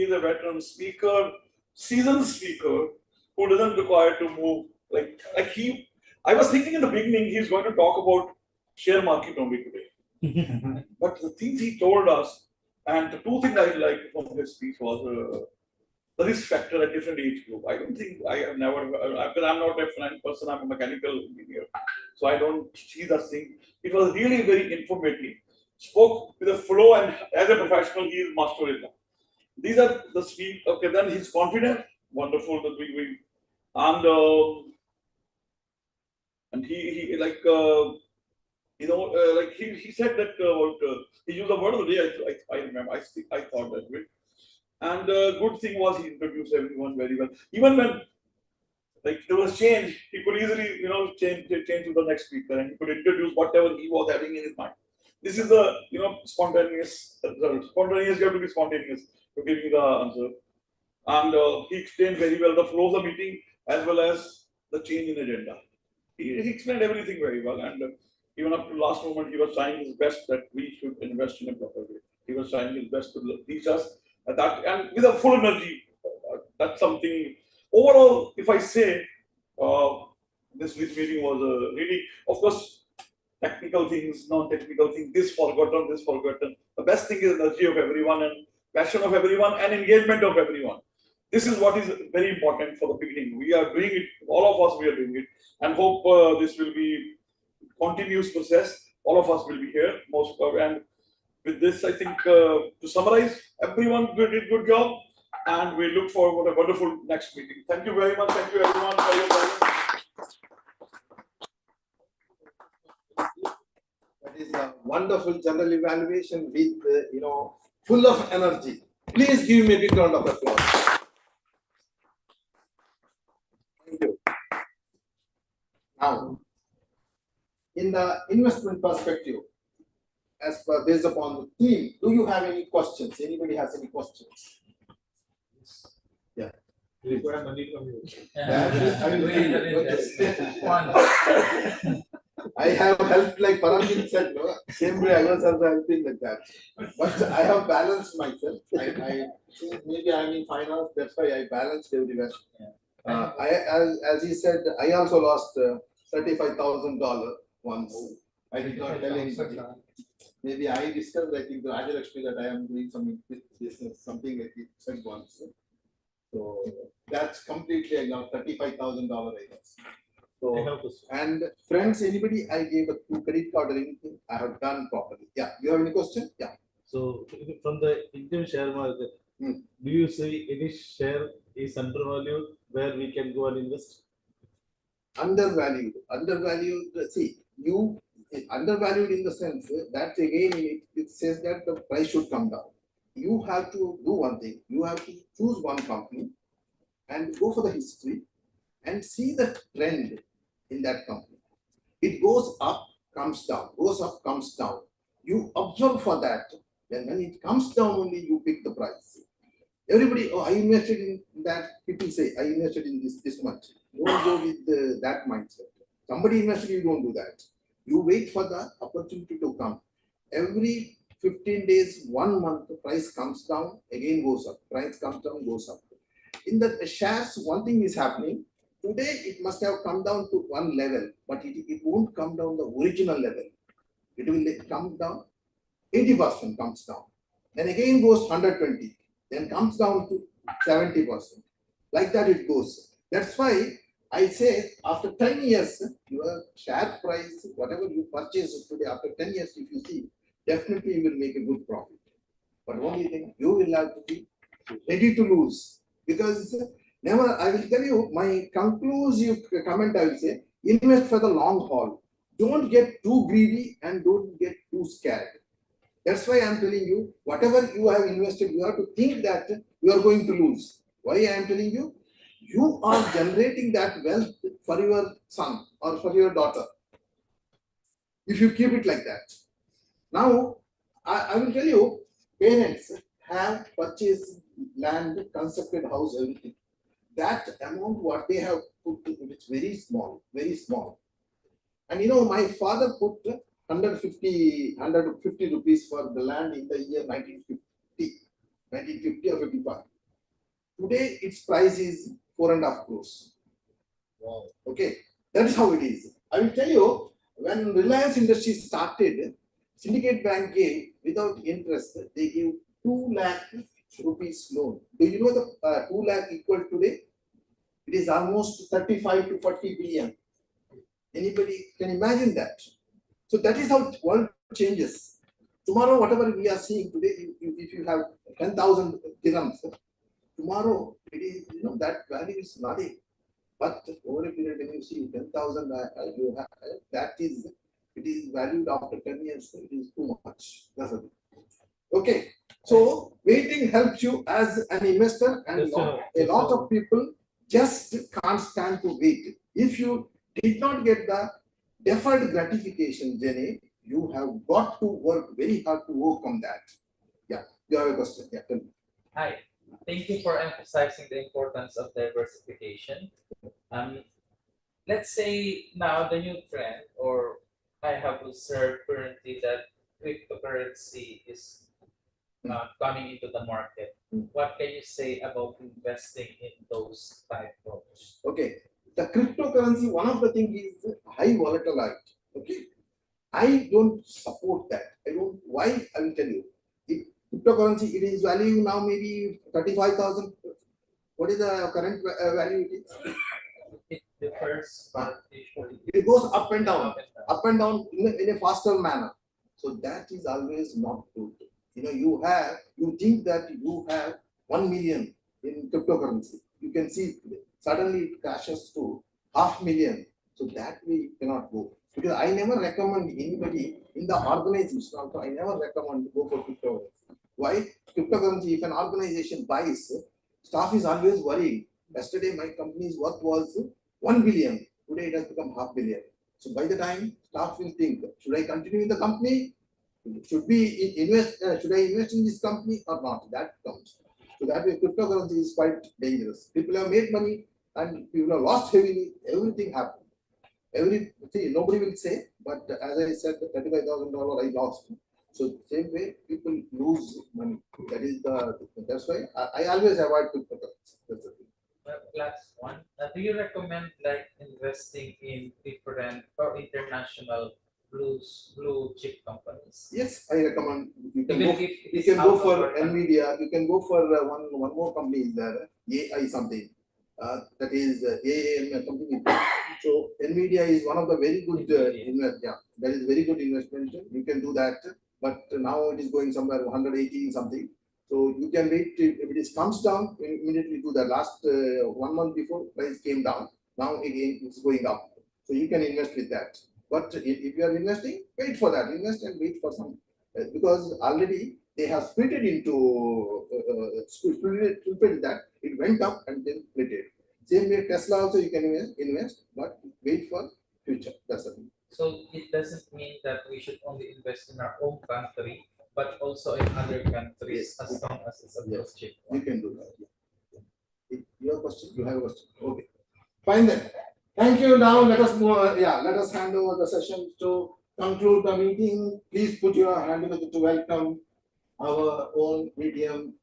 is a veteran speaker, seasoned speaker who doesn't require to move like he. I was thinking in the beginning he's going to talk about share market only today, but the things he told us, and the 2 things I liked from his speech was the risk factor at different age group. I don't think I have never, because I'm not a finance person, I'm a mechanical engineer, so I don't see that thing. It was really very informative. Spoke with a flow, and as a professional, he is master in that. These are the speech. Okay, then his confidence, wonderful that we and he like like he said that he used the word of the day. I remember. I thought that way. And good thing was he introduced everyone very well. Even when like there was change, he could easily change to the next speaker, and he could introduce whatever he was having in his mind. This is the spontaneous result. Spontaneous, you have to be spontaneous to giving the answer. And he explained very well the flow of the meeting as well as the change in agenda. He explained everything very well, and even up to last moment, he was trying his best that we should invest in a proper way. He was trying his best to teach us that, and with a full energy. That's something. Overall, if I say, this meeting was really, of course, technical things, non-technical things, this forgotten, this forgotten. The best thing is energy of everyone and passion of everyone and engagement of everyone. This is what is very important for the beginning. We are doing it, all of us we are doing it, and hope this will be continuous process. All of us will be here, most and with this, I think to summarize, everyone did a good job, and we look forward to a wonderful next meeting. Thank you very much. Thank you everyone for your time. That is a wonderful general evaluation with, full of energy. Please give me a big round of applause. Thank you. Now, in the investment perspective, as per based upon the theme, do you have any questions? Anybody has any questions? Yeah. We require money from you. I have helped, like Paramjit said, no? Same way I was also helping like that. But I have balanced myself. I maybe I'm in finance, that's why I balanced everywhere. As he said, I also lost $35,000 once. I did not tell anybody. Maybe I discussed, I think, the Rajalakshmi that I am doing some business, something like it said once. So that's completely, I lost $35,000, I guess. So, and friends, anybody I gave a credit card or anything, I have done properly. Yeah, you have any question? Yeah. So from the Indian share market, do you see any share is undervalued where we can go and invest? Undervalued. See, you undervalued in the sense that again it says that the price should come down. You have to do one thing. You have to choose one company and go for the history and see the trend in that company. It goes up, comes down, goes up, comes down. You observe for that. Then when it comes down only, you pick the price. Everybody, oh, I invested in that. People say, I invested in this much. Don't go with that mindset. Somebody invested, you don't do that. You wait for the opportunity to come. Every 15 days, 1 month, the price comes down, again goes up. Price comes down, goes up. In the shares, one thing is happening. Today, it must have come down to one level, but it won't come down the original level. It will come down, 80% comes down. Then again goes 120, then comes down to 70%. Like that it goes. That's why I say after 10 years, your share price, whatever you purchase today, after 10 years, if you see, definitely you will make a good profit. But only thing, you will have to be ready to lose. Because never, I will tell you, my conclusive comment, I will say, invest for the long haul. Don't get too greedy and don't get too scared. That's why I'm telling you, whatever you have invested, you have to think that you are going to lose. Why I am telling you? You are generating that wealth for your son or for your daughter. If you keep it like that. Now, I will tell you, parents have purchased land, constructed house, everything. That amount what they have put, it's very small, very small. And my father put 150 rupees for the land in the year 1950 or 55. Today, its price is 4.5 crores. Wow. Okay, that is how it is. I will tell you, when Reliance Industries started, Syndicate Bank gave, without interest, they gave 2 lakh rupees loan. Do you know the 2 lakh equal today? It is almost 35 to 40 billion. Anybody can imagine that? So that is how the world changes. Tomorrow, whatever we are seeing today, if you have 10,000 dirhams, tomorrow it is, that value is nothing. But over a period, when you see 10,000, you have, it is valued after 10 years, it is too much. That's it. Okay, so waiting helps you as an investor, and a lot of people just can't stand to wait. If you did not get the deferred gratification, Jenny, you have got to work very hard to overcome that. Yeah, you have a question. Yeah, tell me. Hi, thank you for emphasizing the importance of diversification. Let's say now the new trend, or I have observed currently that cryptocurrency is coming into the market. What can you say about investing in those type of? Okay, the cryptocurrency, one of the things is high volatility. Okay, I don't support that. I don't. Why? I will tell you. If cryptocurrency, it is value now maybe 35,000. What is the current value? It is. It differs, but usually It goes up and down in a faster manner. So that is always not good. You know, you think that you have 1 million in cryptocurrency. You can see suddenly it crashes to 500,000. So that way you cannot go. Because I never recommend anybody in the organization also, I never recommend to go for cryptocurrency. Why? Cryptocurrency, if an organization buys, staff is always worrying. Yesterday my company's worth was 1 billion. Today it has become 500 million. So by the time staff will think, should I continue in the company? Should we invest? Should I invest in this company or not? That comes. So that way, cryptocurrency is quite dangerous. People have made money and people have lost heavily. Everything happened. Nobody will say, but as I said, the $35,000 I lost. So same way, people lose money. That's why I always avoid cryptocurrency. That's the thing. last one. Do you recommend like investing in different or international blue chip companies? Yes, I recommend. You can Even go, if it you is can out go of for our country. Nvidia. You can go for one more company is there, AI something. That is AAM something. So Nvidia is one of the very good that is very good investment. You can do that, but now it is going somewhere 180 something. So you can wait if it is comes down, immediately do that. Last 1 month before price came down, now again it's going up. So you can invest with that. But if you are investing, wait for that. Invest and wait for some because already they have split it into split that it went up and then split it. Same way Tesla also you can invest, but wait for future. That's the thing. So it doesn't mean that we should only invest in our own country, but also in other countries as long as it's a blue chip. You can do that. Yeah. Your question? You have a question? Okay. Fine then. Thank you. Now let us move. Let us hand over the session to conclude the meeting. Please put your hand together to welcome our own medium,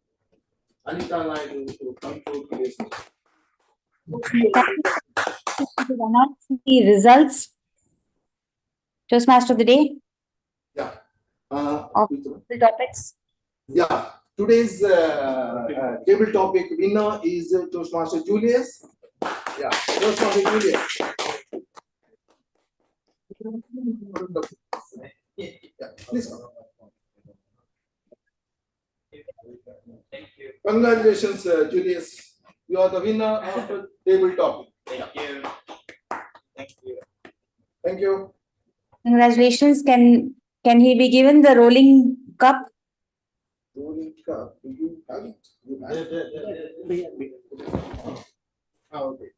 Anita Naidu, to conclude today's meeting. Announce the results. Toastmaster of the day. Yeah. Of the topics. Yeah. Today's table topic winner is Toastmaster Julius. Yeah, Toastmaster Julius. Yeah, please. Thank you. Congratulations, Julius. You are the winner of the table topic. Thank you. Thank you. Thank you. Congratulations. Can he be given the rolling cup? Rolling cup. Do you have it? You have it. Okay.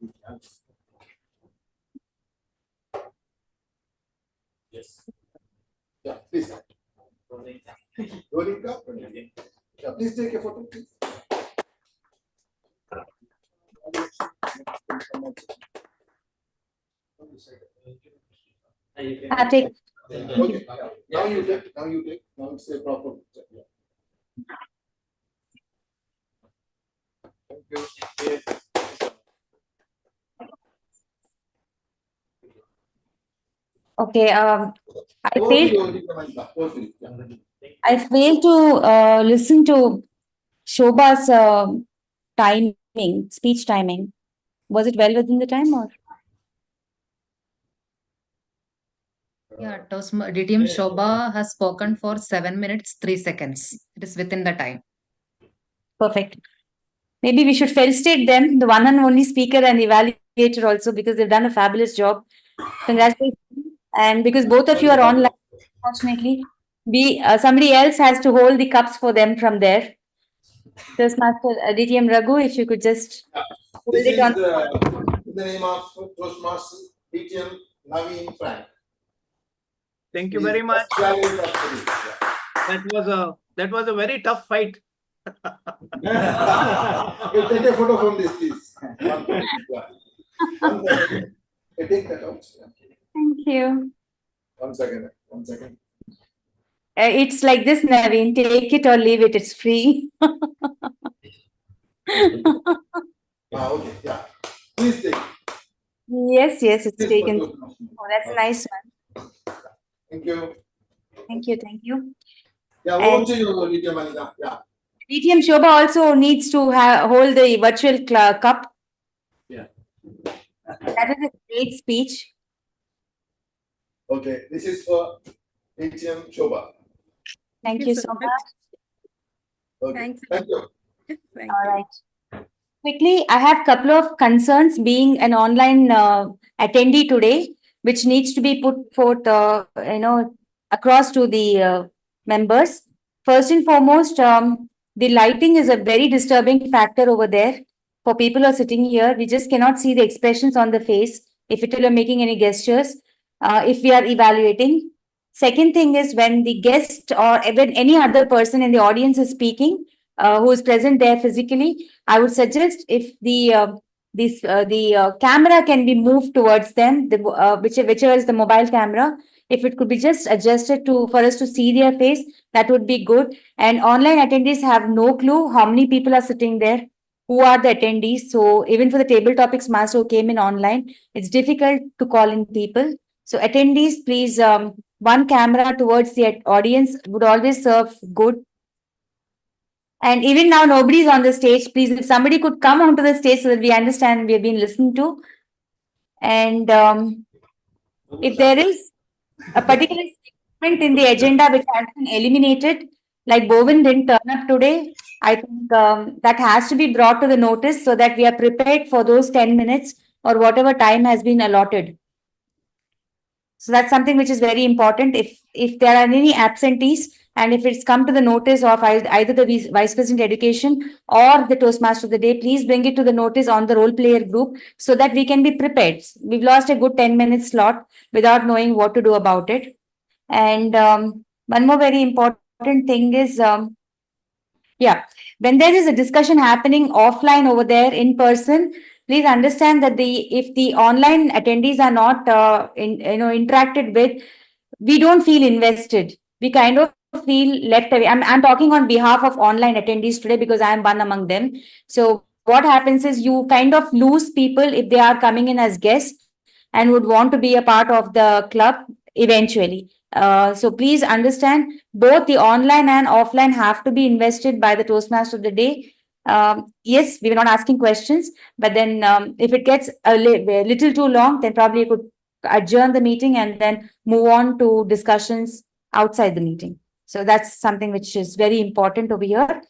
Yes. Yeah, please. Rolling cup. Yeah, please take a photo, please. Take. Okay. Now you take. Now it's a proper picture. Yeah. Thank you. Yes. Okay. I Yeah. failed to listen to Shobha's speech timing. Was it well within the time or? Yeah, DTM Shobha has spoken for 7 minutes, 3 seconds. It is within the time. Perfect. maybe we should felicitate them, the one and only speaker and evaluator also, because they've done a fabulous job. Congratulations. And because both of you are online, unfortunately, somebody else has to hold the cups for them from there. Toastmaster DTM Raghu, if you could just hold This it is on. in the name of Toastmaster DTM Naveen Frank. Thank you very much. That was a very tough fight. You take a photo from this, please. One second. You take that out. Thank you. 1 second. 1 second. It's like this, Naveen. Take it or leave it. It's free. Okay, yeah. Please take. Yes, it's This taken. photo. Oh, that's a nice one. Thank you. Thank you. Yeah, And- over to you, DTM Anita. Yeah. DTM Shobha also needs to hold the virtual cup. Yeah. That is a great speech. Okay, this is for DTM Shobha. Thank you so much. Okay. Thanks. Thank you. Thank All you. right. Quickly, I have a couple of concerns being an online attendee today, which needs to be put forth, across to the members. First and foremost, the lighting is a very disturbing factor over there. For people who are sitting here, we just cannot see the expressions on the face if it are making any gestures, if we are evaluating. Second thing is when the guest or when any other person in the audience is speaking, who is present there physically, I would suggest if the camera can be moved towards them, whichever is the mobile camera, if it could be just adjusted for us to see their face, that would be good. And online attendees have no clue how many people are sitting there, who are the attendees. So even for the table topics master who came in online, it's difficult to call in people. So attendees, please, one camera towards the audience would always serve good. And even now, nobody's on the stage. Please, if somebody could come onto the stage so that we understand we have been listened to. And if there is a particular segment in the agenda which has been eliminated, like Bovin didn't turn up today, I think that has to be brought to the notice so that we are prepared for those 10 minutes or whatever time has been allotted. So that's something which is very important. If there are any absentees, and if it's come to the notice of either the Vice President Education or the Toastmaster of the day, please bring it to the notice on the role player group so that we can be prepared. We've lost a good 10-minute slot without knowing what to do about it. And one more very important thing is, when there is a discussion happening offline over there in person, please understand that if the online attendees are not interacted with, we don't feel invested. We kind of feel left away. I'm talking on behalf of online attendees today because I am one among them. So what happens is you kind of lose people if they are coming in as guests and would want to be a part of the club eventually. So please understand both the online and offline have to be invested by the Toastmaster of the day. Yes, we were not asking questions, but then if it gets a little too long, then probably you could adjourn the meeting and then move on to discussions outside the meeting. So that's something which is very important over here.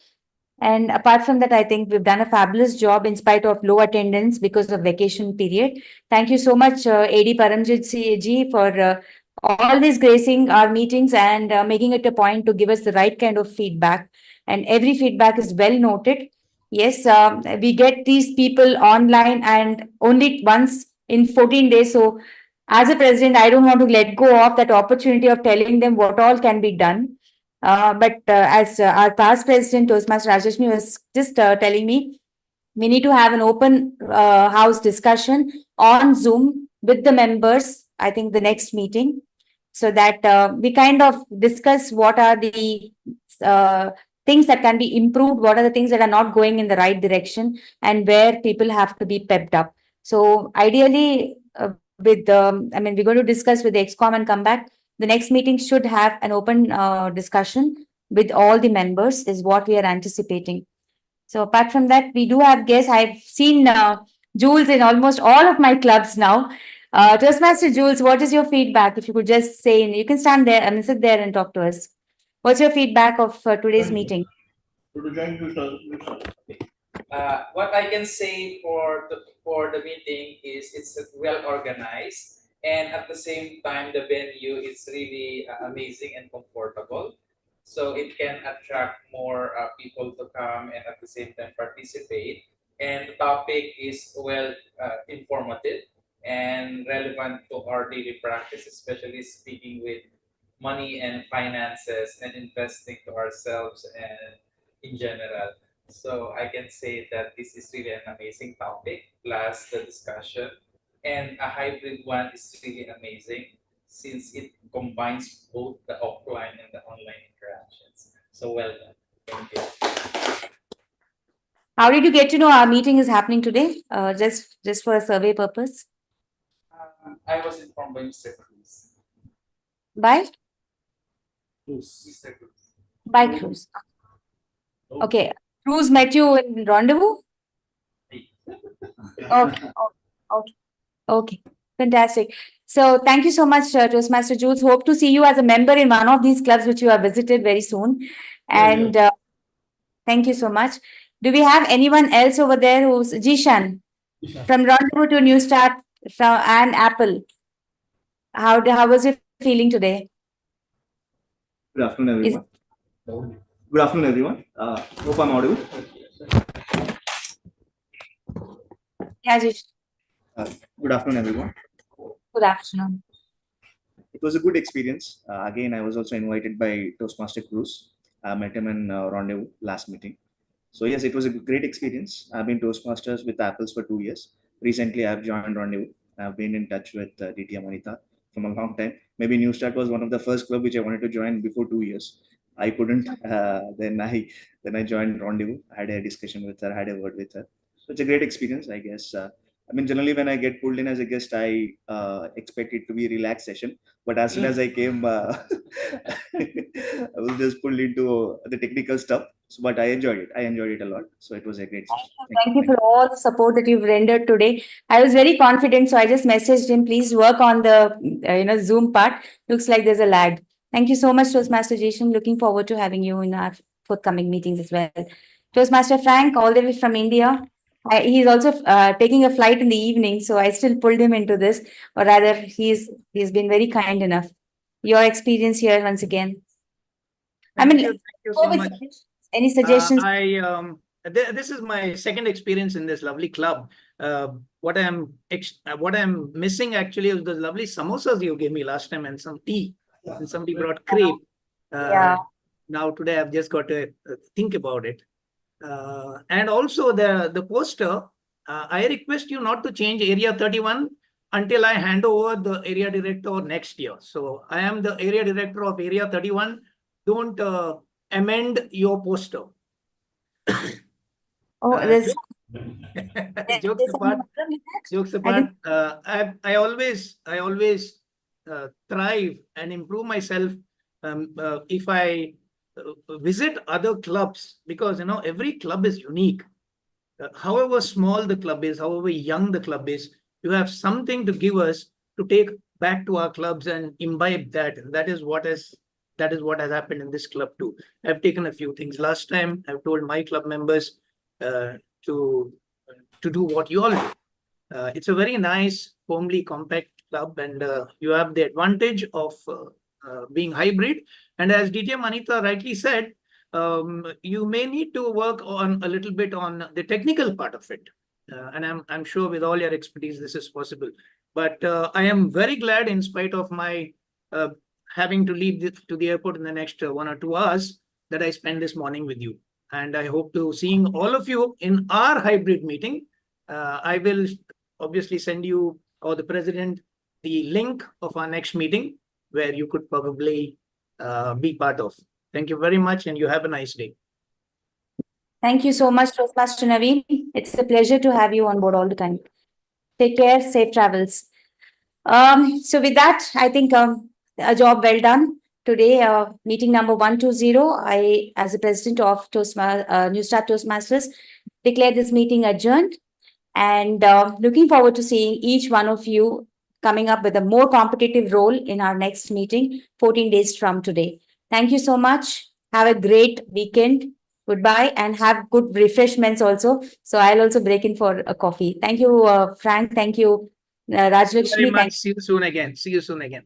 And apart from that, I think we've done a fabulous job in spite of low attendance because of vacation period. Thank you so much, AD Paramjit ji, for always gracing our meetings and making it a point to give us the right kind of feedback. And every feedback is well noted. Yes, we get these people online and only once in 14 days. So as a president, I don't want to let go of that opportunity of telling them what all can be done. But as our past president, Toastmaster Rajashmi, was just telling me, we need to have an open house discussion on Zoom with the members, I think the next meeting, so that we kind of discuss what are the things that can be improved, what are the things that are not going in the right direction, and where people have to be pepped up. So ideally, we're going to discuss with the ExCom and come back. The next meeting should have an open discussion with all the members, is what we are anticipating. So apart from that, we do have guests. I've seen Jules in almost all of my clubs now. Toastmaster Jules, what is your feedback? If you could just say, you can stand there, sit there and talk to us. What's your feedback of today's meeting? To join Newstart. What I can say for the meeting is it's well organized, and at the same time the venue is really amazing and comfortable, so it can attract more people to come and at the same time participate. And the topic is well informative and relevant to our daily practice, especially speaking with money and finances and investing to ourselves and in general. So I can say that this is really an amazing topic, plus the discussion. And a hybrid one is really amazing since it combines both the offline and the online interactions. So well done. Thank you. How did you get to know our meeting is happening today? Just for a survey purpose? I was informed by Mr. Cruz. By? Mr. Cruz. By Cruz. Okay. Cruz met you in Rendezvous? Okay. Okay. Okay. Fantastic. So thank you so much, Toastmaster Jules. Hope to see you as a member in one of these clubs which you have visited very soon. And thank you so much. Do we have anyone else over there who's Jishan from Rendezvous to Newstart from and Apple? How was your feeling today? Good afternoon, everyone. Good afternoon, everyone. Hope I'm audible. Yeah, Jish. Good afternoon, everyone. Good afternoon. It was a good experience. Again, I was also invited by Toastmaster Cruz. I met him in Rendezvous last meeting. So yes, it was a great experience. I've been Toastmasters with Apples for 2 years. Recently, I've joined Rendezvous. I've been in touch with DTM Anita from a long time. Maybe Newstart was one of the first club which I wanted to join before 2 years. I couldn't. Then I joined Rendezvous. I had a discussion with her. Had a word with her. So it's a great experience, I guess. I mean, generally when I get pulled in as a guest, I expect it to be a relaxed session. But as soon as I came, I was just pulled into the technical stuff. So, but I enjoyed it. I enjoyed it a lot. So it was a great session. Thank you for all the support that you've rendered today. I was very confident, so I just messaged him, please work on the Zoom part. Looks like there's a lag. Thank you so much, Toastmaster Jason. Looking forward to having you in our forthcoming meetings as well. Toastmaster Frank, all the way from India. He's also taking a flight in the evening, so I still pulled him into this, or rather, he's been very kind enough. Your experience here once again. Thank you so much. Any suggestions? This is my second experience in this lovely club. What I'm missing actually is the lovely samosas you gave me last time and some tea. And somebody brought crepe. Now today I've just got to think about it. And also the poster, I request you not to change Area 31 until I hand over the area director next year. So I am the area director of Area 31. Don't amend your poster. Jokes apart, I always thrive and improve myself if I visit other clubs, because every club is unique. However small the club is, however young the club is, you have something to give us to take back to our clubs and imbibe that. And that is what has happened in this club too. I've taken a few things. Last time I've told my club members to do what you all do. It's a very nice, homely, compact club, and you have the advantage of being hybrid. And as DTM Anita rightly said, you may need to work on a little bit on the technical part of it. And I'm sure with all your expertise, this is possible. But I am very glad, in spite of my having to leave to the airport in the next 1 or 2 hours, that I spend this morning with you. And I hope to seeing all of you in our hybrid meeting. I will obviously send you or the president the link of our next meeting, where you could probably be part of. Thank you very much, and you have a nice day. Thank you so much, Toastmaster Naveen. It's a pleasure to have you on board all the time. Take care, safe travels. So with that, I think a job well done. Today, meeting number 120, I, as the president of Newstart Toastmasters, declare this meeting adjourned. And looking forward to seeing each one of you coming up with a more competitive role in our next meeting 14 days from today. Thank you so much. Have a great weekend. goodbye and have good refreshments also. So I'll also break in for a coffee. Thank you, Frank. Thank you, Very Rajlakshmi. much. Thank See you soon again. See you soon again.